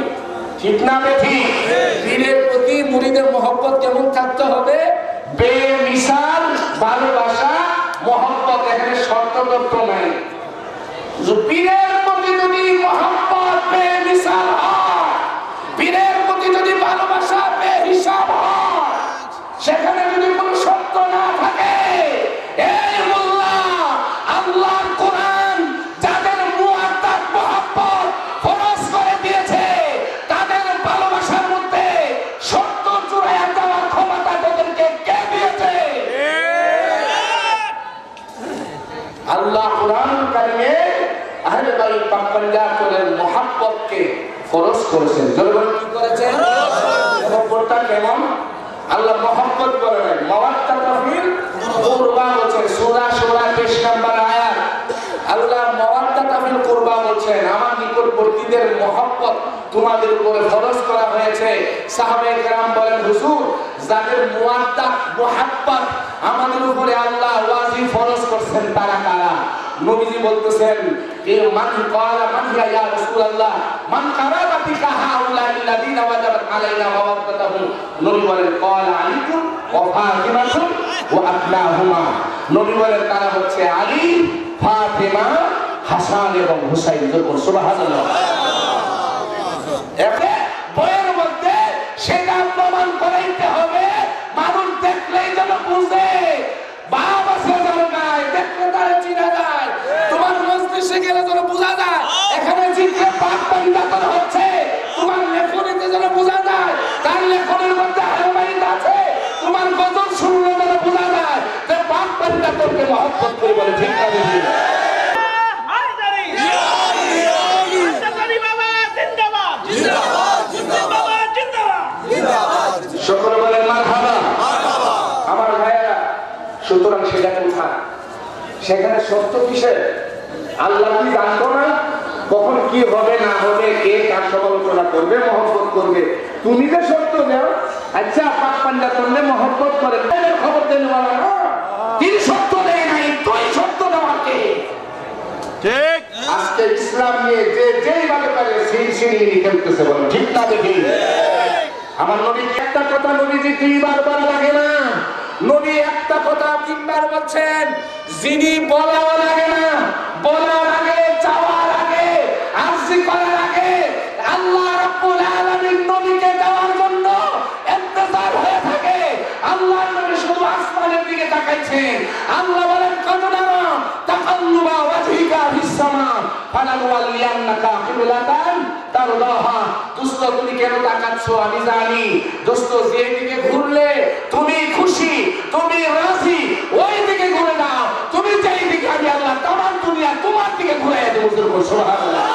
ঠিক না বেঠি? পীরের প্রতি মুরিদের মহব্বত কেমন থাকতে হবে? বেমিসাল ভালোবাসা মহব্বত। এখানে শর্ততত্ত্ব নাই। পীরের প্রতি যদি মহব্বত বেমিসাল হয়, পীরের প্রতি যদি ভালোবাসা বেহিসাব হয়, সেখানে যদি কোনো শর্ত না থাকে, এই মোল্লা আল্লাহর কোরআন যাদের মুআত্তাদ মহব্বত ফরজ করে দিয়েছে, তাদের ভালোবাসার মধ্যে শর্ত জুড়াইয়া দেওয়ার ক্ষমতা তাদেরকে কে দিয়েছে? আল্লাহ কোরআন কারিমে আহলে বাইত পাক পাঞ্জাতনের মহব্বতকে ফরজ করেছেন। জনগণ কি করেছেন? মহব্বতটা কেমন? আল্লাহ মহব্বত করে নাই, মাওয়াদ্দাতা ফিল কুরবা বলছেন। সূরা সূরা 23 নম্বর আয়াত আল্লাহ মাওয়াদ্দাতা ফিল কুরবা বলছেন, আমার নিকটবর্তীদের মহব্বত তোমাদের উপরে ফরজ করা হয়েছে। সাহাবায়ে কেরাম বলেন, হুজুর যাদের মুআদ্দাত মুহাব্বত আমাদের উপরে আল্লাহ ওয়াজিব ফরজ করছেন তারা কারা? নবীজি বলতেছেন, কে মান ক্বালা মান ইয়া রাসূলুল্লাহ মান কারাবাতিকা হাউলা ইল্লাযিনা ওয়াজাবাত আলাইনা মাওয়াদ্দাতুহু। নবী বলেন, ক্বালা আলীকুম ওয়া ফাতিমাতুন ওয়া আবনাহুমা। নবী বলেন তারা হচ্ছে আলী, ফাতিমা, হাসান এবং হুসাইন। সুবহানাল্লাহ। এখন বইয়ের মধ্যে সেটা প্রমাণ করাইতে হবে, মানুষ দেখলেই যেন বুঝে। বাপ আছে যার গায়ে, দেখলে তারা চিনা যায়। তোমার মস্তিষ্কে গেলে যেন বোঝা যায় এখানে জিতলে পাক পান্ডা করা হচ্ছে। তোমার লেখনীতে যেন বোঝা যায় তার লেখনের মধ্যে হারমাইত আছে। তোমার গজল শুনলে যেন বোঝা যায় যে পাক পান্ডা তোকে মহব্বত করে বলে। ঠিক না বেশি? সকলে বলেন মারহাবা। আমার ভাইয়েরা, সুতরাং সেটা কোথায়? সেখানে সত্য কিসের? আল্লাহ কি জানতো না কখন কি হবে না হবে, কে কার সমালোচনা করবে, মহব্বত করবে? তুমি যে সত্য দেও, আচ্ছা পাক পান্ডা করলে মহব্বত করে, খবর দেন তিনি সত্য দেয় নাই, তুই সত্য দেওয়াকে। ঠিক আজকে ইসলাম নিয়ে যে যেইভাবে পারে সেই নিয়ে খেলতেছে, বলেন ঠিক না দেখি? আমার নবী একটা কথা নবীজি দুইবার বলা লাগে না, নবী একটা কথা তিনবার বলছেন। যিনি বলাও লাগে না, বলার আগে, চাওয়ার আগে, আরজি করার আগে আল্লাহ রাব্বুল আলামিন নবীকে দেওয়ার জন্য ইন্তজার হয়ে থাকে। আল্লাহর নবী শুধু আসমানের দিকে তাকাইছেন। আল্লাহ বলেন কত নারা তাকাল্লুবা ওয়াজহিকা ফিস সামা ফালানুওয়াল্লিয়ান্নাকা কিবলাতান তারদাহা। দোস্ত তুমি কেন তাকাচ্ছো আমি জানি। দোস্ত যেদিকে ঘুরলে তুমি খুশি, তুমি রাজি, ওই দিকে ঘুরে দাও। তুমি যেই দিকে আমি আল্লাহ তামাম দুনিয়া তোমার দিকে ঘুরাইয়া দেব। সুবহানাল্লাহ।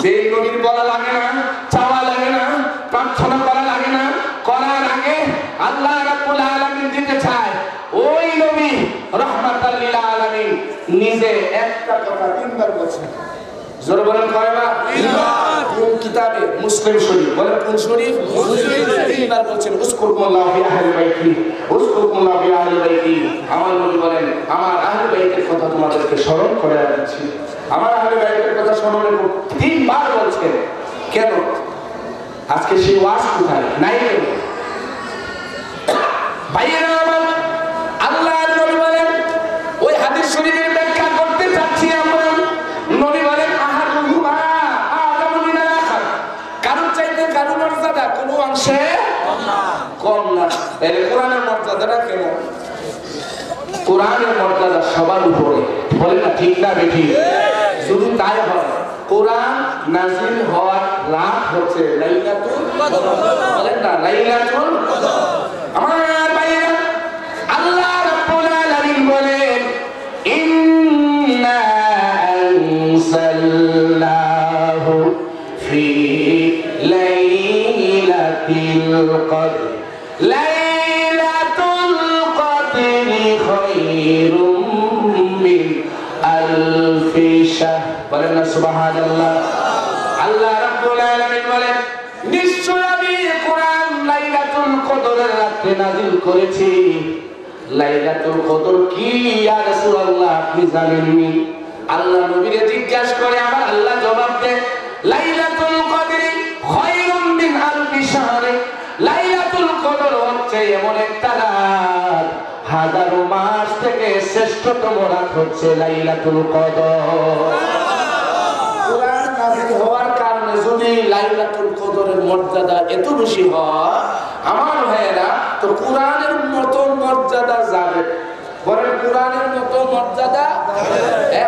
যেই নবীর বলা লাগে না, চাওয়া লাগে না, প্রার্থনা করা লাগে না, করার আগে আল্লাহ রাব্বুল আলামিন দিতে চায়, ওই নবী রাহমাতাল লিল আলামিন নিজে একটা কথা তিনবার বলেছেন। জোরে বলেন কয়বার? তিনবার। কোন কিতাবে? মুসলিম শরীফ। বলেন কোন শরীফ? মুসলিম। তিনবার বলেছেন উযকুরুল্লাহ ফি আহলি বাইতি, উযকুরুল্লাহ ফি আহলি বাইতি। আমার নবী বলেন আমার আহলি বাইতের কথা তোমাদেরকে স্মরণ করে দিচ্ছি। আমার আহলি বাইতের কথা স্মরণে তিনবার বলছেন। কেন? আজকে সেই ওয়াজ কোথায় নাই কেন? ভাইয়েরা আমার, আল্লাহর নবী বলেন, ওই হাদিস শরীফের ব্যাখ্যা করতে চাচ্ছি আমরা। নবী বলেন আহাদুহুমা আযামু মিনাল আখার। কারোর চাইতে কারোর মর্যাদা কোনো অংশে কম না। তাহলে কোরআনের মর্যাদাটা কেমন? কোরআনের মর্যাদা সবার উপরে। বলেন না ঠিক না বেঠি? শুধু তাই হয়, কোরআন নাযিল হওয়ার রাত হচ্ছে লাইলাতুল কদর। বলেন না লাইলাতুল কদর। আমার ভাইরা, আল্লাহ রাব্বুল আলামিন বলেন ইন্না আনসালনাহু ফি লাইলাতিল কদর। লাইলাতুল কদরি খায়রুম মিন আলফি শাহর। বলেন না সুবহানাল্লাহ। আল্লাহ রাব্বুল আলামিন বলেন নিশ্চয় আমি কোরআন লাইলাতুল কদরের রাতে নাযিল করেছি। লাইলাতুল কদর কি ইয়া রাসূলুল্লাহ আপনি জানেননি? আল্লাহ নবীকে জিজ্ঞাসা করে আমার আল্লাহ জবাব দেয় লাইলাতুল কদরি খায়রুম মিন আলফি শাহর। লাইলাতুল কদর হচ্ছে এমন একটা রাত, হাজারো মাস থেকে শ্রেষ্ঠতম রাত হচ্ছে লাইলাতুল কদর। কোরআন নাযিল হওয়ার কারণে যদি লাইলাতুল কদরের মর্যাদা এত বেশি হয় আমার ভাইয়েরা, তো কোরআনের মতো মর্যাদা যাবে। বলেন কোরআনের মতো মর্যাদা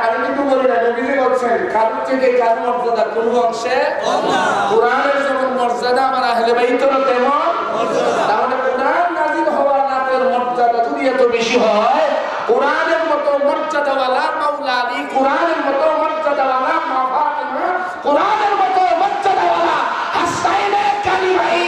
আমি কিন্তু বলি না, নবীজি বলছেন কারোর থেকে কারোর মর্যাদা কোন অংশে কম না। কোরআনের যেমন মর্যাদা আমার আহলে বাইতেরও তেমন মর্যাদা। তাহলে কোরআন নাযিল হওয়ার রাতের মর্যাদা যদি এত বেশি হয়, কোরআনের মতো মর্যাদাওয়ালা মাওলা আলী, কোরআনের মতো মর্যাদাওয়ালা মা ফাতিমা, কোরআনের মতো মর্যাদাওয়ালা হাসাইনে কালিমাই,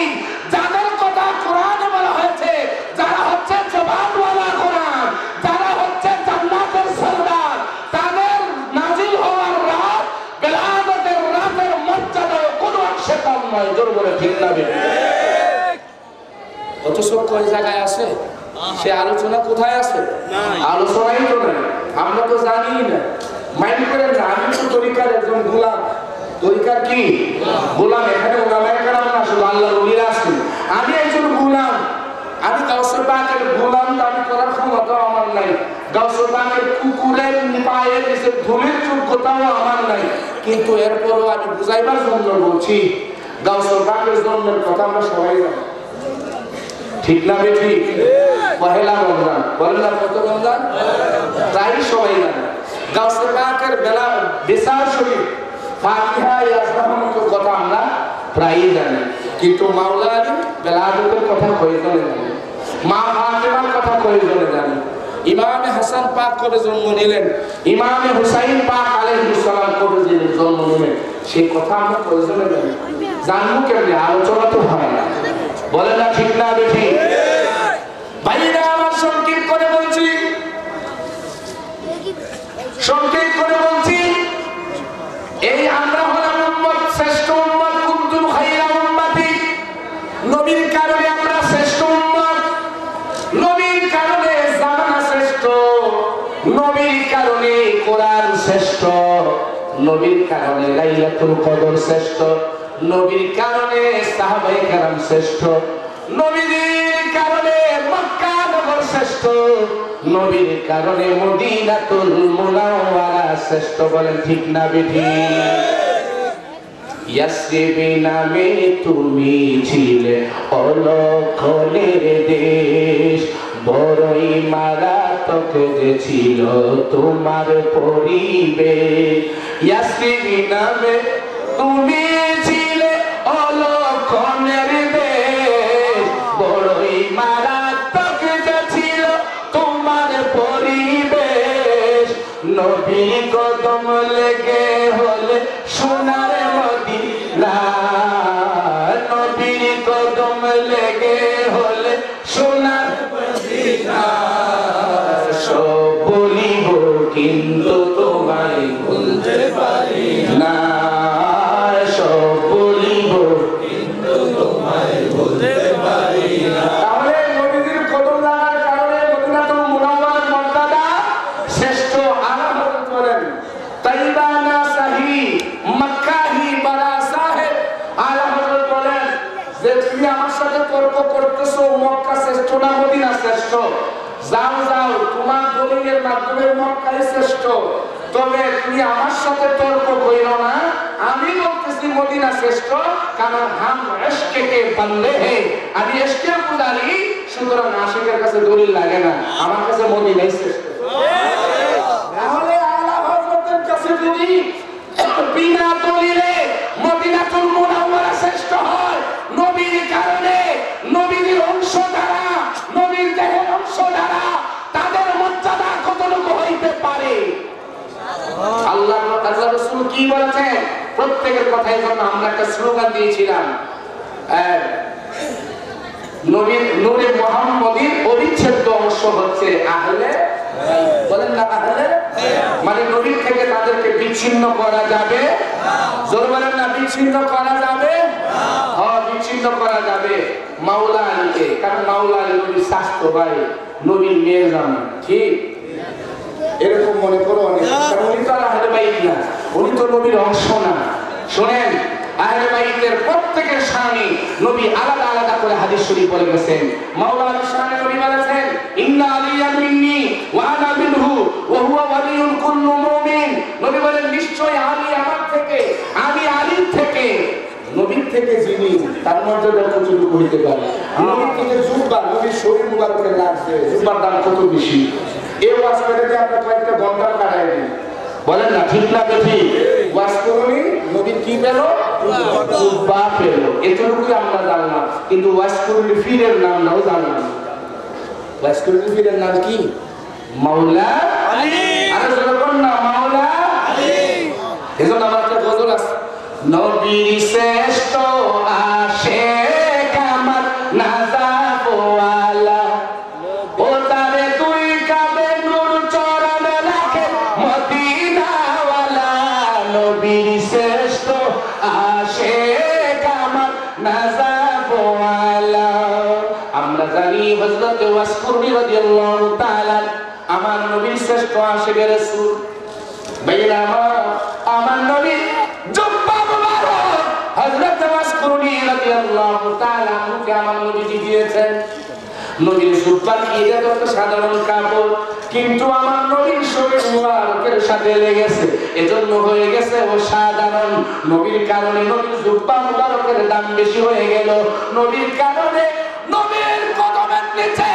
যাদের কথা কোরআনে বলা হয়েছে, যারা হচ্ছে জবানওয়ালা কোরআন, যারা হচ্ছে জান্নাতের সরদার, তাদের নাযিল হওয়ার রাত বেলাদতের রাতের মর্যাদা কোনো অংশে কম নয়। জোর বলে ঠিক না ঠিক? অথচ কয় জায়গায় আছে সে আলোচনা? কোথায় আছে? আলোচনাই তো নাই, আমরা তো জানি না। মাইন্ড করেন না, আমি তো তরিকার একজন গোলাম। তরিকার কি গোলাম? এখানে ওলামায়ে কেরাম না, শুধু আল্লাহর ওলিরা আছেন। আমি একজন গোলাম। আমি গাউসুল পাকের গোলাম দাবি করার ক্ষমতা আমার নাই। গাউসুল পাকের কুকুরের পায়ের নিচে ধুলির যোগ্যতাও আমার নাই। কিন্তু এরপরও আমি বুঝাইবার জন্য বলছি, গাউসুল পাকের জন্মের কথা আমরা সবাই জানি, ঠিক না বেঠি? পহেলা রমজান, বলেন না কত রমজান? প্রায় সবাই জানে। গাউসুল পাকের বেলা বিশাল শরীফ ফাতিহা ইয়াসরাহর কথা আমরা প্রায়ই জানি, কিন্তু মাওলা আলী বেলায়েতের কথা কয়জনে জানে? মা ফাতেমার কথা কয়জনে জানে? ইমামে হাসান পাক কবে জন্ম নিলেন, ইমামে হুসাইন পাক আলাইহিস সালাম কবে জন্ম নিলেন, সেই কথা আমরা কয়জনে জানি? জানবো কেমনে? আলোচনা তো হয় না, বলেন না ঠিক না বেঠি? ভাইরা আমার সংক্ষেপ করে বলছি, সংক্ষেপ করে বলছি, এই আমরা হলাম উম্মত, শ্রেষ্ঠ উম্মত, কুনতুম খায়রা উম্মতি। নবীর কারণে আমরা শ্রেষ্ঠ উম্মত, নবীর কারণে জামানা শ্রেষ্ঠ, নবীর কারণে কোরআন শ্রেষ্ঠ, নবীর কারণে লাইলাতুল কদর শ্রেষ্ঠ, নবীর কারণে সাহাবায়ে কেরাম শ্রেষ্ঠ, নবীর কারণে মক্কা নগর শ্রেষ্ঠ, নবীর কারণে মদিনাতুল মুনাওয়ারা শ্রেষ্ঠ, বলেন ঠিক না বেঠি? ইয়াসরিব নামে তুমি ছিলে অলক্ষণের দেশ, বড়ই মারাত্মক যে ছিল তোমার পরিবেশ। ইয়াসরিব নামে তুমি ছিলে অলক্ষণের দেশ, বড়ই মারাত্মক যে ছিল তোমার পরিবেশ। নবীর কদম লেগে হলে সোনার মদিনা, নবীর কদম লেগে হলে সোনার মদিনা। সব বলিব কিন্তু তোমায় ভুলতে পারি না, সব বলিব কিন্তু তোমায় ভুলতে পারি না। তাহলে নবীর কদম লাগার কারণে মদিনাতুল মুনাওয়ারার মর্যাদা শ্রেষ্ঠ। আলামত করেন তাইবা না সাহি মক্কা হি বড়া সাহেব। আলামত বলেন যে তুমি আমার সাথে তর্ক করতেছো, মক্কা শ্রেষ্ঠ না মদিনা শ্রেষ্ঠ? যাও যাও, তোমার দলিলের মাধ্যমে মক্কাই শ্রেষ্ঠ, তবে তুমি আমার সাথে তর্ক কইরো না। আমি বলতেছি মদিনা শ্রেষ্ঠ, কারণ হাম ইশকে কে বান্দে হে, আমি ইশকের পূজারি, সুতরাং আশিকের কাছে দলিল লাগে না, আমার কাছে মদিনাই শ্রেষ্ঠ। তাহলে আলা হযরতের কাছে যদি বিনা দলিলে মদিনাতুল মুনাওয়ারা শ্রেষ্ঠ হয়, নবীর কারণে, নবীর অংশ দ্বারা, নবীর দেহের অংশ দ্বারা তাদের মর্যাদা কতটুকু হইতে পারে? আল্লাহ রাসূল কি বলেছেন? প্রত্যেকের কথাই জন্য আমরা একটা স্লোগান দিয়েছিলাম, নবীর নূরে মুহাম্মদীর অবিচ্ছেদ্য অংশ হচ্ছে আহলে, বলেন না আহলে, মানে নবীর থেকে তাদেরকে বিচ্ছিন্ন করা যাবে, জোর বলেন না, বিচ্ছিন্ন করা যাবে, হ্যাঁ বিচ্ছিন্ন করা যাবে মাওলা আলীকে, কারণ মাওলা আলী নবীর শাস্ত্র ভাই, নবীর মেয়ের জামাই, ঠিক এরকম মনে করো অনেক, কারণ উনি তো আর আহলে বাইত না, উনি তো নবীর অংশ না। শোনেন, আহলে বাইতের প্রত্যেকের শানে নবী আলাদা আলাদা করে হাদিস শরীফ বলে গেছেন। মাওলা আলীর শানে নবী বলেছেন, ইন্না আলিয়ান মিন্নি ওয়া আনা মিনহু ওয়া হুয়া ওয়ালিউল কুল্লি মুমিন। নবী বলেন, নিশ্চয় আলী আমার থেকে, আমি আলীর থেকে। নবীর থেকে যিনি, তার মর্যাদা কতটুকু হইতে পারে? নবীর থেকে জুব্বা, নবীর শরীর মুবারকে লাগছে, জুব্বার দাম কত বেশি? এই ওয়াজ করতে আমরা কয়েকটা ঘন্টা কাটাই দিই, বলেন না ঠিক না বেঠি? ওয়াজ করুনি, নবীর কি পেল? জুব্বা পেল, এতটুকুই আমরা জানলাম, কিন্তু ওয়াজ করুনি ফিরের নামটাও জানলাম। ওয়াজ করুনি ফিরের নাম কি? মাওলা আলী। আরে যখন না মাওলা আলী, এজন্য আমার একটা গজল আছে, নবীর শ্রেষ্ঠ আশিক আমার নাজাব ওয়ালা, ও তারে তুই কাবে নূর চরণ রাখে মদিনা ওয়ালা। নবীর শ্রেষ্ঠ আশিক আমার নাজাব ওয়ালা। আমরা জানি হযরত ওয়াসকুরনি রাদিয়াল্লাহু তাআলা আমার নবীর শ্রেষ্ঠ আশিকের রাসূল। ভাইরা আমার নবী জুব্বা মুবারক হযরত ওয়াসকুরনি রাদিয়াল্লাহু তাআলা আমাকে আমার নবী দিয়েছেন। নবীর জুব্বা এটা তো একটা সাধারণ কাপড়, কিন্তু আমার নবীর শরীর মুবারকের সাথে লেগেছে, এজন্য হয়ে গেছে ও সাধারণ। নবীর কারণে নবীর জুব্বা মুবারকের দাম বেশি হয়ে গেল, নবীর কারণে নবীর কদমের নিচে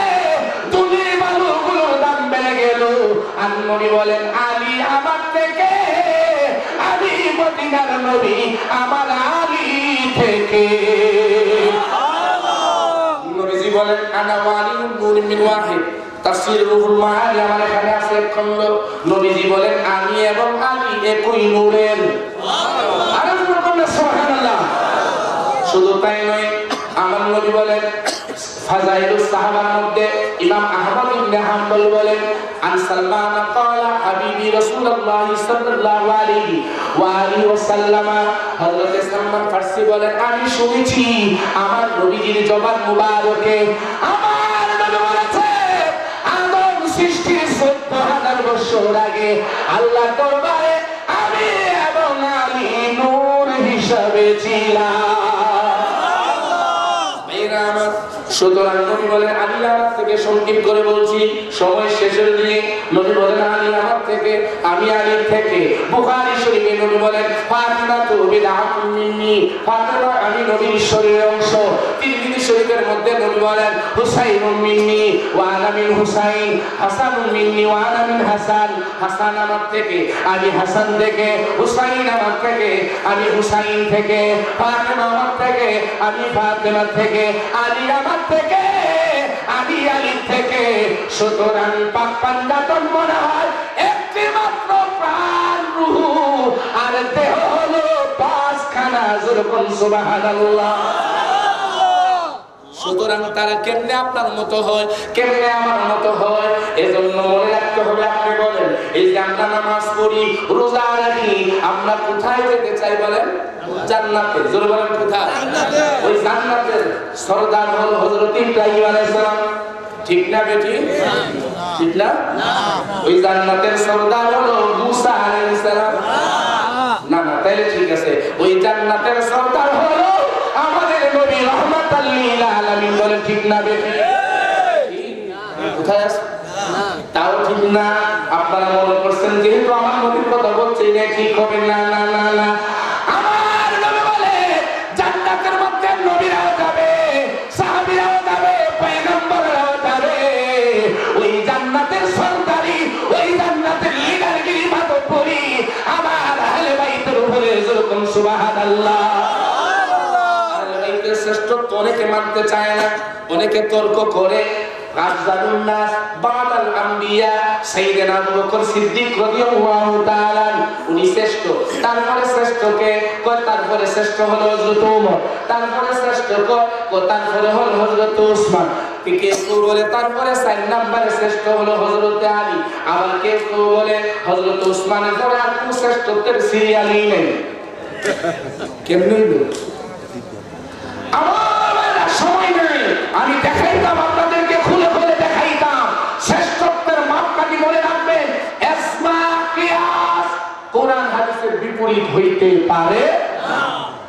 ধুলি বালুগুলোর দাম বেড়ে গেল। আর নবী বলেন আলী আমার থেকে, আলী মদিনার নবী আমার আলী থেকে। নবীজি বলেন আনা ওয়ালিউন নূর মিন ওয়াহিদ, তাফসীর রুহুল মাআনি আমার এখানে আছে এক খণ্ড। নবীজি বলেন আমি এবং আলী একই নূরের। আরে সুবহানাল্লাহ। শুধু তাই নয়, আমার নবী বলেন ফাজাইলুস সাহাবার মধ্যে ইমাম আহমদ ইবনে হাম্বল বলেন আন সালমান ক্বালা হাবিবি রাসূলুল্লাহ সাল্লাল্লাহু আলাইহি ওয়া আলিহি ওয়াসাল্লাম, হযরত সালমান ফারসি বলেন আমি শুনেছি আমার নবীজির জবান মুবারকে, আমার নবী বলেছে আদম সৃষ্টির ১৪,০০০ বছর আগে আল্লাহ দরবারে আমি এবং আলী নূর হিসাবে ছিলাম। সুতরাং নবী বলেন আলী আমার থেকে, সংক্ষেপ করে বলছি সময় শেষের দিকে, নবী বলেন আলী আমার থেকে, আমি আলীর থেকে। বুখারী শরীফে নবী বলেন ফাতিমা তু বিদআতুম মিন্নি, ফাতিমা আমি নবীর শরীরের অংশ। তিরমিজি শরীফের মধ্যে নবী বলেন হুসাইনুম মিন্নি ওয়া আনা মিন হুসাইন, হাসানুম মিন্নি ওয়া আনা মিন হাসান, হাসান আমার থেকে আমি হাসান থেকে, হুসাইন আমার থেকে আমি হুসাইন থেকে, ফাতিমা আমার থেকে আমি ফাতিমা থেকে, আলী আমার থেকে আমি আলীর থেকে। সুতরাং পাক পাঞ্জাতন মনে হয় একটি মাত্র প্রাণ রূহ, আর দেহ হলো ৫খানা। যখন সুবহানাল্লাহ। সুতরাং তারা কেমনে আপনার মতো হয়, কেমনে আমার মতো হয়, এজন্য মনে রাখতে হবে। আপনি বলেন এই যে আমরা নামাজ পড়ি, রোজা রাখি, আমরা কোথায় যেতে চাই বলেন? জান্নাতে। জোরে বলেন কোথায়? ওই জান্নাতের সরদার হল হযরত ইব্রাহিম আলাইহিস সালাম। ঠিক না বেটি? ঠিক না? ওই জান্নাতের সরদার হলো মুসা আলাইহিস সালাম। না না, তাহলে ঠিক আছে। ওই জান্নাতের সরদার হলো আমাদের নবী রাহমাতাল লিল আলামিন। বলেন ঠিক না বেটি? কোথায় আছে? তাও ঠিক না। আপনারা মনে করছেন যেহেতু আমার নবীর কথা বলছে এটা ঠিক হবে না। না না না, আমার নবী বলে জান্নাতের মধ্যে নবীরাও যাবে, সাহাবীরাও যাবে, পয়গম্বররাও যাবে। ওই জান্নাতের সরদারি, ওই জান্নাতের লিডারগিরি ইবাদত করি আমার আহলে বাইতের উপরে। যেরকম সুবহানাল্লাহ। আহলে বাইতের শ্রেষ্ঠত্ব অনেকে মানতে চায় না, অনেকে তর্ক করে। আফজালুন নাস বাদাল আম্বিয়া সাইয়েদনা আবু বকর সিদ্দিক রাদিয়াল্লাহু তাআলা, উনি শ্রেষ্ঠ। তারপরে শ্রেষ্ঠকে কয়, তারপরে শ্রেষ্ঠ হলো হযরত ওমর, তারপরে শ্রেষ্ঠ কয়, তারপরে হলো হযরত ওসমান। কেউ বলে তারপরে ৪ নম্বরে শ্রেষ্ঠ হলো হযরত আলী, আবার কেউ বলে হযরত ওসমানের পরে আর কোন শ্রেষ্ঠত্বের সিরিয়ালই নেই। কেমনে বলে? আমার সময় নেই, আমি দেখাইতাম আপনাদেরকে, খুলে খুলে দেখাইতাম শ্রেষ্ঠত্বের মাপকাঠি। মনে রাখবেন ইসমা কিয়াস কোরআন হাদিসের বিপরীত হইতে পারে না।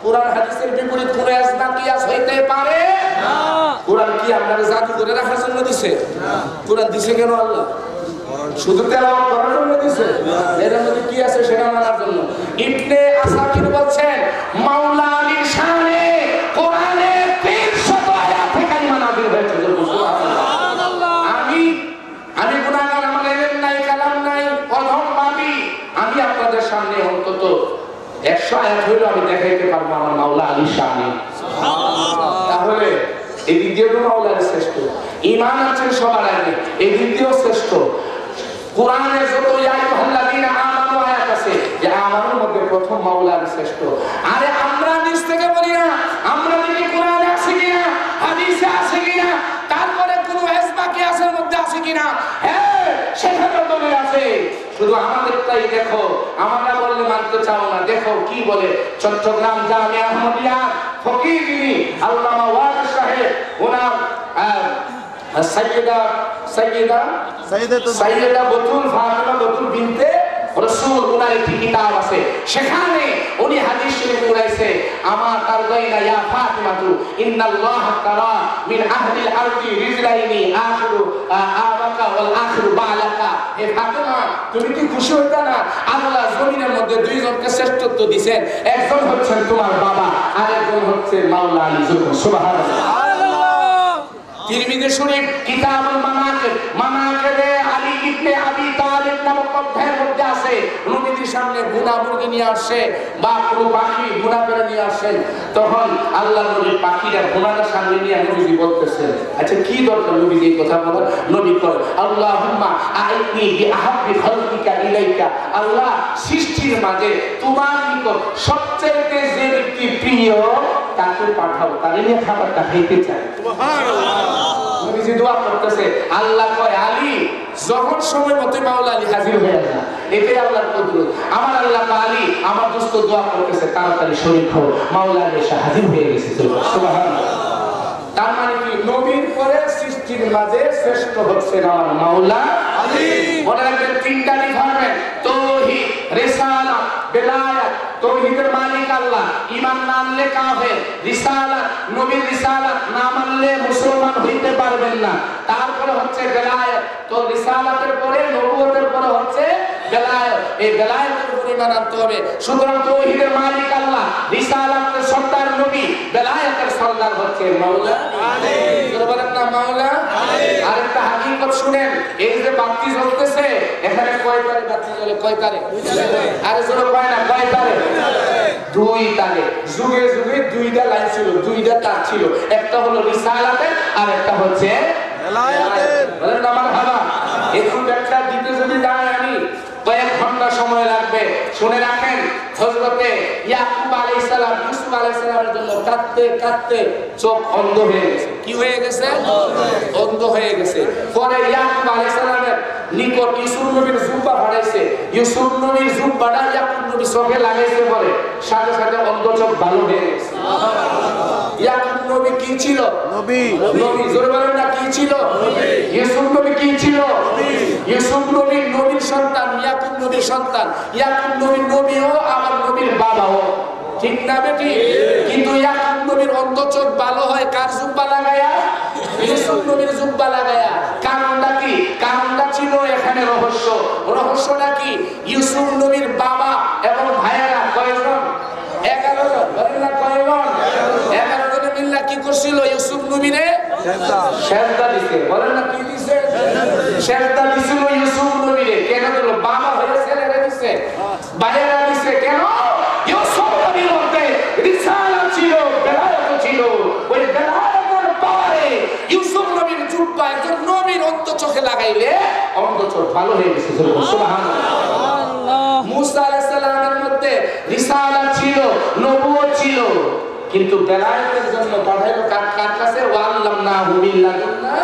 কোরআন হাদিসের বিপরীত কোন ইসমা কিয়াস হইতে পারে না। কোরআন কি আপনারা জাদু করে রাখার জন্য দিছে? কোরআন দিছে কেন আল্লাহ? শুধু তেলাওয়াত করার জন্য দিছে? এর মধ্যে কি আছে সেটা মানার জন্য। ইবনে আসাকির বলছেন মাওলা আলীর শানে কোরআনে ৩০০ আয়াতে কালিমা নাযিল হয়েছে। আমি গুনাহগার, আমার ইলম নাই, কালাম নাই, অধম ভাবি। আমি আপনাদের সামনে অন্তত ১০০ আয়াত হইলো আমি দেখাইতে পারবো আমার মাওলা আলীর শানে। তাহলে এই দ্বিতীয় মাওলা আলী শ্রেষ্ঠ। ঈমান আছেন সবার আগে, এই দ্বিতীয় শ্রেষ্ঠ। কোরআনে যত ইয়া আইয়ুহাল্লাযীনা আমানু আয়াত আছে, যে আমানুর মধ্যে প্রথম মাওলা আলী শ্রেষ্ঠ। আরে আমরা নিজ থেকে বলি না, আমরা দেখি কোরআনে আছে কিনা, হাদিসে আছে কিনা, তারপরে কোন ইসমা কিয়াসের মধ্যে আছে কিনা। হ্যাঁ, সেখানে দলিল আছে। শুধু আমাদেরটাই দেখো, আমরা বললে মানতে চাও না। দেখো কি বলে চট্টগ্রাম জামিয়া আহমদিয়া ফকিহ যিনি আল্লামা ওয়ারিস সাহেব, ওনার সাইয়েদা বতুল ফাতিমা বতুল বিনতে রাসূল উনার একটি কিতাব আছে, সেখানে উনি হাদিস শরীফ পড়াইছে, আমা তারদাইনা ইয়া ফাতিমাতু ইন্নাল্লাহা তারা মিন আহলিল আরদি রিজলাইনি আখিরু আবাকা ওয়াল আখিরু বালাকা। হে ফাতিমা, তুমি কি খুশি হইতা না? আল্লাহ জমিনের মধ্যে দুইজনকে শ্রেষ্ঠত্ব দিবেন, একজন হচ্ছেন তোমার বাবা, আরেকজন হচ্ছে মাওলা আলী। সুবহানাল্লাহ। তিরমিজি শরীফ কিতাবুল মানাকিব, মানাকিবে আলী ইবনে আবি তালিব নামক অধ্যায়ের মধ্যে আছে, নবীজির সামনে বুনা মুরগি নিয়ে আসে বা কোনো পাখি বুনা করে নিয়ে আসেন, তখন আল্লাহর নবী পাখিটা বুনাটা সামনে নিয়ে নবীজি বলতেছেন, আচ্ছা কি দরকার নবীজি এই কথা বলার? নবী কয়, আল্লাহুম্মা আইনি বিআহাব্বি খালকিকা ইলাইকা, আল্লাহ সৃষ্টির মাঝে তোমার নিকট সবচেয়ে যে ব্যক্তি প্রিয় তাকে পাঠাও, তারে নিয়ে খাবারটা খাইতে চাই। সুবহানাল্লাহ। নবীজি দোয়া করতেছে, আল্লাহ কয় আলী যখন সময় মতো মাওলা আলী হাজির হয়ে যায়, এটাই আল্লাহর কুদরত। আমার আল্লাহ আলী আমার দোস্ত দোয়া করতেছে, তাড়াতাড়ি শরীক হও, মাওলা আলী এসে হাজির হয়ে গেছে। সুবহানাল্লাহ। তার মানে কি, নবীর পরে সৃষ্টির মাঝে শ্রেষ্ঠ হচ্ছেন আমার মাওলা আলী। মনে রাখবেন তিনটা ডিপার্টমেন্ট, তাওহীদ, রিসালাত, বেলায়াত। তাওহীদের মালিক আল্লাহ, ঈমান না আনলে কাফের, রিসালাত, নবীর রিসালাত না মানলে মুসলমান হইতে পারবেন না। তারপরে হচ্ছে বেলায়াত, তো রিসালাতের পরে নবুয়তের পরে হচ্ছে বেলায়াত, এই বেলায়াতের উপর ঈমান আনতে হবে। সুতরাং তাওহীদের মালিক আল্লাহ, রিসালাতের সর্দার নবী, বেলায়াতের সর্দার হচ্ছে মাওলা আলী। বলেন না মাওলা আলী। আরেকটা হাকিকত শুনেন, এই যে বাতি জ্বলতেছে, এখানে কয় তারে বাতি জ্বলে? কয় তারে? আরে জোরে কয় না, কয় তারে? দুই তারে। যুগে যুগে দুইটা লাইন ছিল, দুইটা তার ছিল, একটা হলো রিসালাতের আর একটা হচ্ছে বেলায়াতের। বলেন না মারহাবা। একটু ব্যাখ্যা দিতে যদি যাই আমি, কয়েক ঘন্টা সময় লাগবে। শুনে রাখেন, হযরতে ইয়াকুব আলাইহিস সালাম ইউসুফ আলাইহিস সালামের জন্য কাঁদতে কাঁদতে চোখ অন্ধ হয়ে গেছে। কি হয়ে গেছে? অন্ধ হয়ে গেছে। পরে ইয়াকুব আলাইহিস সালামের নিকট ইউসুফ নবীর জুব্বা ফাড়াইছে, ইউসুফ নবীর জুব্বাটা ইয়াকুব নবী চোখে লাগাইছে, পরে সাথে সাথে অন্ধ চোখ ভালো হয়ে গেছে। ইয়াকুব নবী কি ছিল? নবী। নবী। জোরে বলেন না, কি ছিল? নবী। ইউসুফ নবী কি ছিল? নবী। ইউসুফ নবী নবীর সন্তান, ইয়াকুব নবীর সন্তান। ইয়াকুব নবী নবীও আমার নবীর বাবাও, ঠিক না বেটি? কিন্তু ইয়াকুব নবীর অন্ধ চোখ ভালো হয় কার জুব্বা লাগায়া? ইউসুফ নবীর জুব্বা লাগায়া। কারণটা কি? কারণটা ছিল এখানে রহস্য। রহস্যটা কি? ইউসুফ নবীর বাবা এবং ভাইয়েরা কয়জন? 11 জন। বলেন না কয়জন? 11 জনে মিল্লা কি করছিল? ইউসুফ নবীরে সেজদা দিতে। বলেন না কি দিছে? সেজদা দিছিল ইউসুফ নবীরে। কেন দিল? বাবা হয়ে ছেলেরে দিছে, ভাইয়েরা দিছে। কেন? ইউসুফ নবীর মধ্যে রিসালাত ছিল, বেলায়াত ছিল। ওই বেলায়াতের পরে ইউসুফ নবীর জুব্বা একজন নবীর অন্ধ চোখে লাগাইলে অন্ধ চোখ ভালো হয়ে গেছে। সুবহানাল্লাহ। মুসা আলাইহিস সালামের মধ্যে রিসালাত ছিল, নবুয়ত ছিল, কিন্তু বেলায়াতের জন্য পাঠাইলো কার কাছে? ওয়াল্লামনাহু মিন লাদুন্না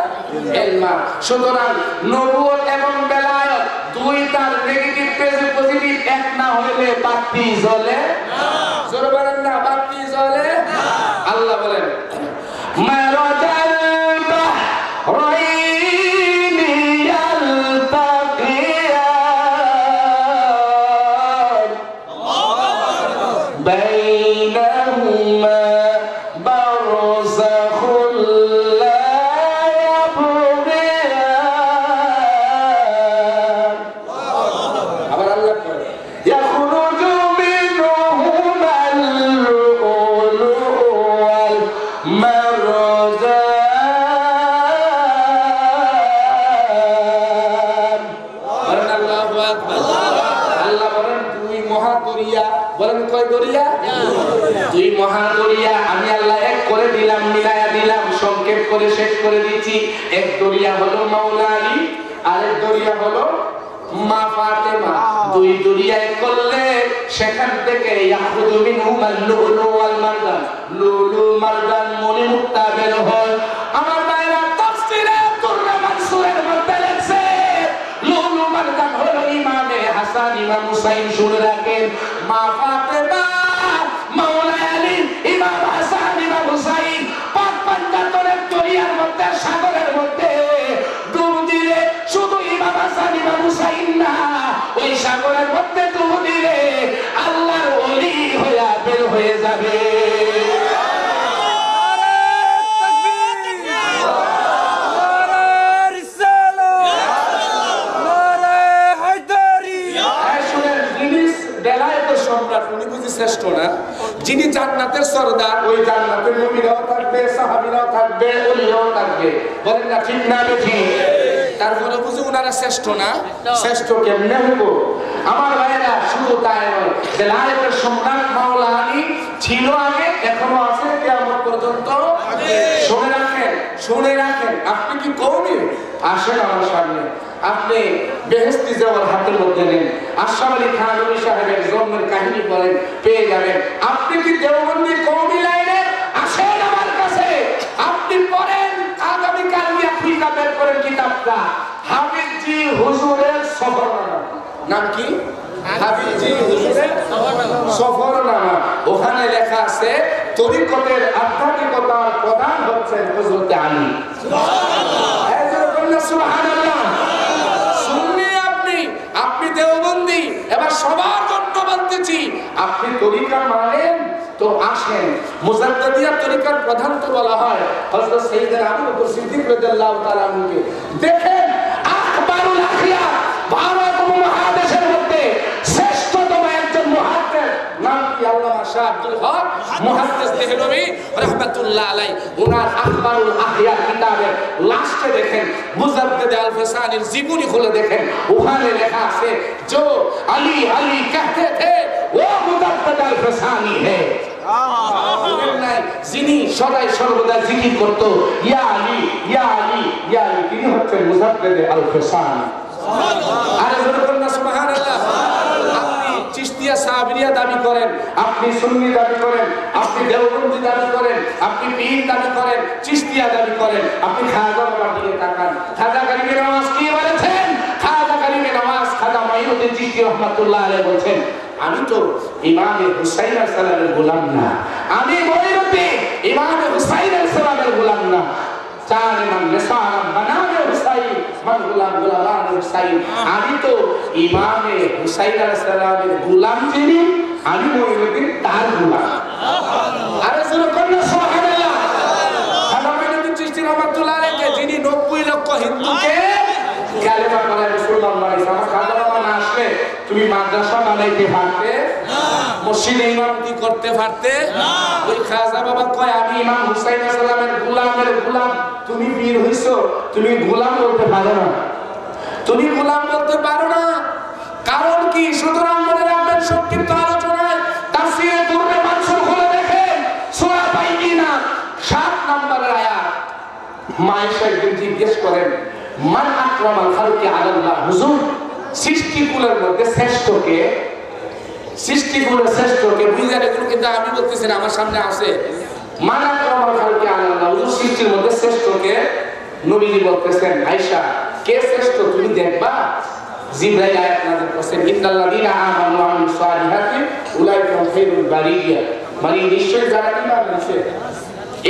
ইলমা। সুতরাং নবুয়ত এবং বেলায়াত দুই তার নেগেটিভ পজিটিভ এক না হইলে বাতি জ্বলে না। জোরে বলেন না, বাতি জ্বলে না। আল্লাহ বলেন, মারাজাল বাহরাইনি ইয়ালতাকিয়ান বাইনাহুমা বারযাখুল লা ইয়াবগিয়ান। আবার আল্লাহ বলেন, ইয়াখরুজু মিনহুমাল লুলু ওয়াল মারজান। বলেন আল্লাহু আকবার। আল্লাহ বলেন, দুই মহাদরিয়া। বলেন কয় দরিয়া? দুই মহাদরিয়া আমি আল্লাহ এক করে দিলাম, মিলায়া দিলাম, সংক্ষেপ করে শেষ করে দিচ্ছি। এক দরিয়া হলো মাওলা আলী, আরেক দরিয়া হলো মা ফাতেমা। দুই দরিয়া এক করলে সেখান থেকে ইয়াখরুজু মিনহুমাল লুলু ওয়াল মারজান, লুলু মারজান মনি মুক্তা বের হয়। আমার ভাইরা তাফসীরে দুররা মানসুরের মধ্যে লেখছে, লুলু মারজান হলো ইমামে হাসান, ইমাম হুসাইন। শুনে রাখেন, মা ফাতেমা, মাওলা আলী, ইমাম হাসান, ইমাম হুসাইন পাক পাঞ্জাতনের দরিয়ার মধ্যে, সাগরের মধ্যে ডুব দিলে শুধু ইমাম হাসান, ইমাম হুসাইন না, ওই সাগরের মধ্যে যাবে। শ্রেষ্ঠ না, যিনি জান্নাতের সরদার, ওই জান্নাতের নবীরাও থাকবে, সাহাবীরাও থাকবে, ওলিরাও থাকবে। বলেন না ঠিক না বেঠি? তারপরে বুঝি ওনারা শ্রেষ্ঠ না? শ্রেষ্ঠ কেমনে হইব? আমার ভাইয়েরা, শুধু তাই নয়, বেলায়েতের সম্রাট মাওলা আলী ছিল আগে, এখনো আছে, কিয়ামত পর্যন্ত। শুনে রাখেন, শুনে রাখেন। আপনি কি কওমি? আসেন আমার সামনে, আপনি বেহেশতি যাওয়ার হাতের মধ্যে নেন, আশরাফ আলী থানভী সাহেবের জন্মের কাহিনী বলেন, পেয়ে যাবেন। আপনি কি দেওবন্দি কওমি লাইনে? আসেন আমার কাছে, আপনি পড়েন, আগামীকাল আফ্রিকা বের করেন কিতাবটা, হাফিজজি হুজুরের সফরনামা। নাম কি? হাফিজজি হুজুরের সফরনামা। ওখানে লেখা আছে তরিকতের আধ্যাত্মিকতার প্রধান হচ্ছেন হযরত আলী। সুবহানাল্লাহ, এই যে বললেন সুবহানাল্লাহ। শুননি আপনি দেওবন্দি, এবার সবার জন্য বলতেছি, আপনি তরিকা মানেন তো আসেন। মুজাদ্দিদিয়া তরিকার প্রধান তো বলা হয় হযরত সাইয়েদনা আবু বকর সিদ্দিক রাদিয়াল্লাহু তাআলা আনহুকে। দেখেন, আকবারুল আখিয়া, ভারত মহাদেশের মধ্যে শ্রেষ্ঠতম একজন মুহাদ্দিস, নাম কি? আল্লামা শাহ আব্দুল হক মুহাদ্দিস দেহলভী রাহমাতুল্লাহ আলাইহি। ওনার আকবারুল আখিয়া কিতাবের লাস্টে দেখেন, মুজাদ্দিদ আল ফিসানির জীবনী খুলে দেখেন, ওখানে লেখা আছে, जो अली अली कहते थे वो मुजद्दिद अल फिसानी है। যিনি সদাই সর্বদা জিকির করতো, ইয়া আলী ইয়া আলী ইয়া আলী, তিনি হচ্ছেন মুজদ্দিদ আল ফিসানি। সুবহানাল্লাহ, আরে জোরে বলুন না সুবহানাল্লাহ। আপনি চিশতিয়া সাবরিয়া দাবি করেন, আপনি সুন্নি দাবি করেন, আপনি দেওবন্দি দাবি করেন, আপনি পীর দাবি করেন, চিশতিয়া দাবি করেন, আপনি খাজা বাবার দিকে তাকান। খাজা গরিবের নামাজ কি বলেছেন? খাজা গরিবের নামাজ খাজা মাইনুদ্দিন চিশতি রহমাতুল্লাহ আলাইহি বলেছেন, আমি তো ইমামে হুসাইন আলাইহিস সালামের গোলাম না, আমি মঈনুদ্দিন ইমামে হুসাইন আলাইহিস সালামের গোলাম না। চার ইমাম নিসাম বানামে হুসাইন মান গোলাম গোলাম হুসাইন, আমি তো ইমামে হুসাইন আলাইহিস সালামের গোলাম, যিনি আমি মঈনুদ্দিন তার গোলাম। আরে জোরে বলুন সুবহানাল্লাহ। খাজা মাইনুদ্দিন চিশতি রহমাতুল্লাহ আলাইহি, যিনি 90 লক্ষ হিন্দুকে কালেমা পড়ায় মুসলমান বানাইছে। আমার খাজা বাবা না আসলে তুমি মাদ্রাসা বানাইতে পারতে না, মসজিদে ইমামতি করতে পারতে না। ওই খাজা বাবা কয়, আমি ইমাম হুসাইন আলাইহিস সালামের গোলামের গোলাম। তুমি পীর হইছো, তুমি গোলাম বলতে পারো না, তুমি গোলাম বলতে পারো না। কারণ কি? সুতরাং মনে রাখবেন, সংক্ষিপ্ত আলোচনায় তাফসীরে দুররে মানসুর খুলে দেখেন, সূরা বাইয়িনা 7 নম্বরের আয়াত। মায়েশা একদিন জিজ্ঞেস করেন, মান আকরামাল খালকি আলাল্লাহ, হুজুর সৃষ্টিকুলের মধ্যে শ্রেষ্ঠকে, সৃষ্টিকুলের শ্রেষ্ঠকে বুঝলেন? এগুলো কিন্তু আমি বলতেছি না, আমার সামনে আছে। মান আকরামাল খালকি আলাল্লাহ, হুজুর সৃষ্টির মধ্যে শ্রেষ্ঠকে? নবীজি বলতেছেন, আয়েশা কে শ্রেষ্ঠ তুমি দেখবা। জিবরাইল আয়াত নাযিল করেছেন, ইন্নাল্লাযীনা আমানু ওয়া আমিলুস সালিহাতি উলাইকা হুম খায়রুল বারিয়া, মানে নিশ্চয়ই যারা ঈমান এনেছে।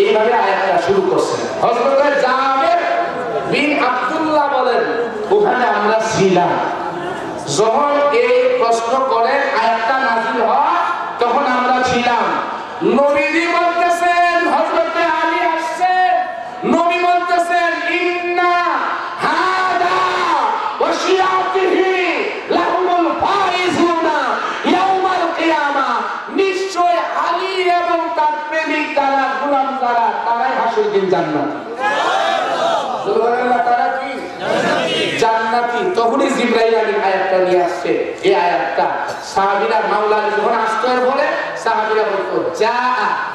এইভাবে আয়াতটা শুরু করছেন। হযরত জাবের বিন আব্দুল্লাহ বলেন, ওখানে আমরা ছিলাম যখন এই প্রশ্ন করে আয়াতটা নাযিল হয়, তখন আমরা ছিলাম। নবীজি বলতেছেন, হযরত আলী আসছে, নবী বলতেছেন, ইন্না হাদা ওয়া শিয়াতিহি লাহুমুল ফাইজুনা ইয়াউমাল কিয়ামা, নিশ্চয় আলী এবং তার প্রেমিক যারা, গোলাম যারা, তারাই হাসরের দিন জান্নাত। সুবহানাল্লাহ, তারা কি জান্নাতি। তখনই জিবরাইল আলাইহিস আয়াতটা নিয়ে আসছে। এই আয়াতটা সাহাবীরা মাওলা যখন আসতো বলে, সাহাবীরা বলতো, জা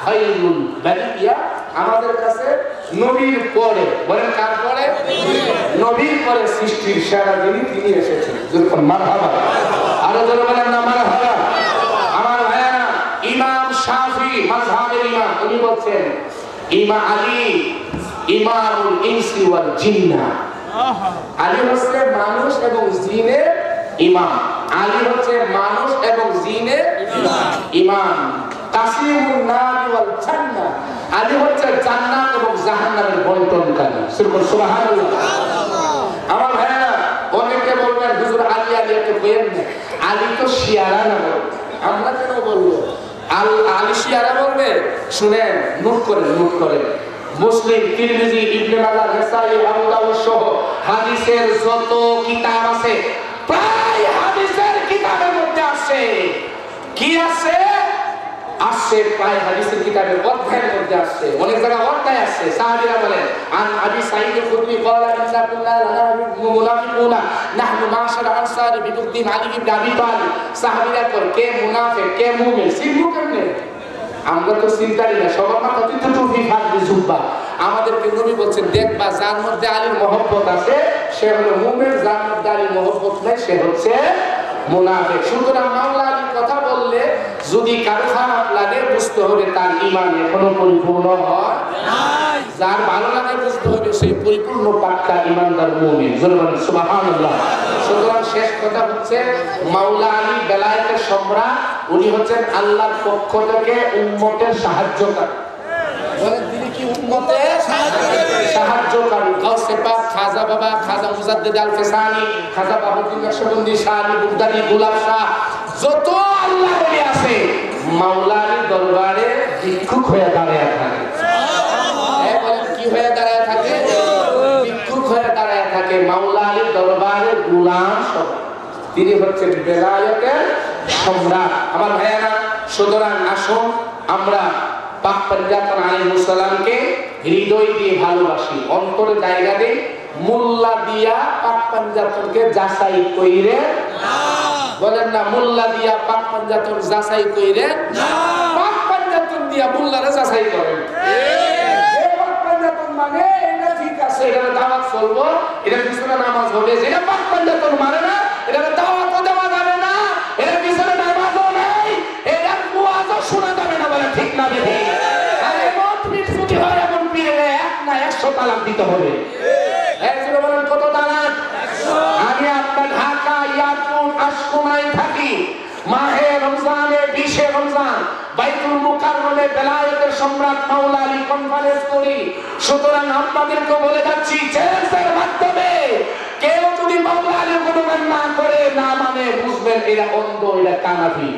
খায়রুল বারিয়া, আমাদের কাছে নবীর পরে, বলেন কার পরে? নবীর পরে সৃষ্টির সেরা যিনি, তিনি এসেছেন। যখন মারহাবা, আরো জোরে বলেন না মারহাবা। আমার ভাইয়েরা, ইমাম শাফি মাযহাবের ইমাম, উনি বলছেন, ইমাম আলী ইমামুল ইনসি ওয়াল জিন্না, আলী হচ্ছে মানুষ এবং জিনের ইমাম। আলী হচ্ছে মানুষ এবং জিনের ইমাম। তাসিমুন নার ওয়াল জান্নাহ, আলী হচ্ছে জান্নাত এবং জাহান্নামের বন্টনকারী। সুবহানাল্লাহ। আমার ভাইরা, অনেকে বলবেন হুজুর আলী আলী এত কইেন না, আলী তো শিয়ারা না, আমরা কেন বলবো? আলিশিয়ারা বলবে, শুনেন, নোট করেন। মুসলিম, তিরমিজি, ইবনে মাজাহ, নাসাঈ, আবু দাউদ সহ হাদিসের যত কিতাব আছে, প্রায় হাদিসের কিতাবের মধ্যে আছে কি আছে? আসছে প্রায় হাদিসের কিতাবের অধ্যায়ের মধ্যে আসছে, অনেক জায়গায় অধ্যায় আসছে। সাহাবীরা বলেন, আন আবি সাঈদ আল-খুদরি ক্বালা ইন্না কুল্লা লানা মুনাফিকুনা নাহনু মাশারা আনসারি বিতুদ্দিন আলী ইবনে আবি তালিব। সাহাবীরা কর কে মুনাফিক কে মুমিন চিনবো কেমনে? আমরা তো চিন্তাই না, সবার মাথা টুপি ফাঁকবে জুব্বা। আমাদেরকে নবী বলছেন, দেখবা যার মধ্যে আলীর মহব্বত আছে সে হলো মুমিন, যার মধ্যে আলীর মহব্বত নেই সে হচ্ছে মুনাফিক। সুতরাং মাওলা আলীর কথা বললে যদি কারো খারাপ লাগে বুঝতে হবে তার ঈমান এখনো পরিপূর্ণ হয় নাই। যার ভালো লাগে বুঝতে হবে সেই পরিপূর্ণ পাক্কা ঈমানদার মুমিন। সুবহানাল্লাহ। সুতরাং শেষ কথা হচ্ছে, মাওলা আলী বেলায়েতের সম্রাট, উনি হচ্ছেন আল্লাহর পক্ষ থেকে উম্মতের সাহায্যকারী। বলেন তিনি কি উম্মতের সাহায্যকারী? গাউসে পাক, খাজা বাবা, খাজা মুজাদ্দিদ আল ফিসানি, খাজা বাহাউদ্দিন নকশবন্দি, শাহ আলী বুগদাদি, গোলাপ শাহ, যত আল্লাহ ওলি আছে মাওলা আলীর দরবারে ভিক্ষুক হয়ে দাঁড়ায় থাকে। বলেন কি হয়ে দাঁড়ায় থাকে? ভিক্ষুক হয়ে দাঁড়ায় থাকে। মাওলা আলীর দরবারে গোলাম সব, তিনি হচ্ছেন বেলায়েতের সম্রাট। আমার ভাইয়েরা, সুতরাং আসুন আমরা পাক পঞ্জাতন আলাইহিস সালামকে হৃদয় দিয়ে ভালোবাসি, অন্তরে জায়গা দেই, মোল্লা দিয়া পাক পঞ্জাতনকে যাচাই কইরে না। বলেন না, মোল্লা দিয়া পাক পঞ্জাতন যাচাই কইরে না। পাক পঞ্জাতন দিয়া মোল্লারে যাচাই করেন। এই পাক পঞ্জাতন মানে এটা ঠিক আছে, এটা দাওয়াত চলবো, এটা পিছনে নামাজ হবে। যেটা পাক পঞ্জাতন মানে না, এটা দাওয়াতও দেওয়া যাবে না, এটা পিছনে নামাজও নাই, এটা ওয়াজও শোনা যাবে না। বলে ঠিক না বেঠি? আরে মত পীর যদি হয় এমন পীরে এক না 100 তালাক দিতে হবে। একজনে বলেন কত তালাক? 100। আমি আপনার ঢাকা ইয়ারপুর আশকোনায় থাকি। মাহে রমজানে 20 রমজান বাইতুল মুকাররমে বেলায়েতের সম্রাট মাওলা আলী কনফারেন্স করি। সুতরাং আপনাদেরকে বলে যাচ্ছি, চ্যালেঞ্জের মাধ্যমে কেউ যদি মাওলা আলীর গুণগান না করে, না মানে, বুঝবেন এরা অন্ধ, এরা কানাফি।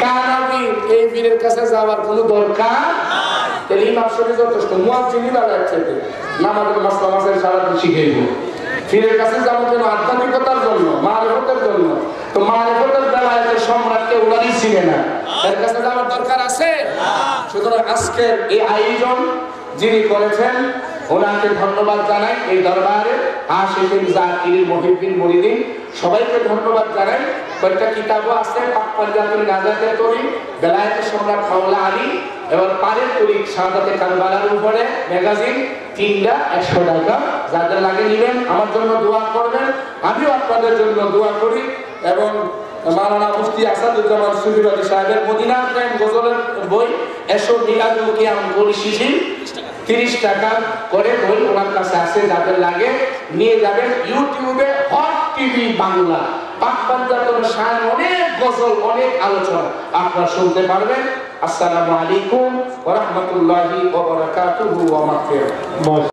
কানাফি। এই বীরের কাছে যাওয়ার কোনো দরকার নাই। তাহলে ইমাম শরীফ যথেষ্ট, মুয়াজ্জিনই বাড়ায় চাইতে নামাজের মাসলা মাসের সারাদিন শিখাইব। পীরের কাছে যাবো কেন? আধ্যাত্মিকতার জন্য, মারিফতের জন্য। তো মারিফতের বেলায়েতের সম্রাটকে উনারই চিনে না, এর কাছে যাওয়ার দরকার আছে? সুতরাং আজকের এই আয়োজন যিনি করেছেন ওনাকে ধন্যবাদ জানাই। এই দরবারে আশিকিন, জাকিরিন, মুহিব্বিন, মুরিদিন সবাইকে ধন্যবাদ জানাই। কয়েকটা কিতাবও আছে, পাক পঞ্জাতুল নাজাতের তরিক, বেলায়েতের সম্রাট মাওলা আলী এবং পারের তরিক, শাহাদাতে কারবালার উপরে ম্যাগাজিন, 3টা 100 টাকা। যাদের লাগে নেবেন, আমার জন্য দোয়া করবেন, আমিও আপনাদের জন্য দোয়া করি। এবং মাওলানা মুফতি আসাদুজ্জামান সুফিবাদী সাহেবের মদিনা প্রেম গজলের বই, এসো মিলাদুল কিয়াম গরি শিশির, 30 টাকা করে বই ওনার কাছে আছে। যাদের লাগে নিয়ে যাবেন। ইউটিউবে হট টিভি বাংলা পাক পঞ্জাতনের শান অনেক গজল, অনেক আলোচনা আপনারা শুনতে পারবেন। আসসালামু আলাইকুম ওয়া রাহমাতুল্লাহি ওয়া বারাকাতুহু ওয়া মাগফিরাতুহু।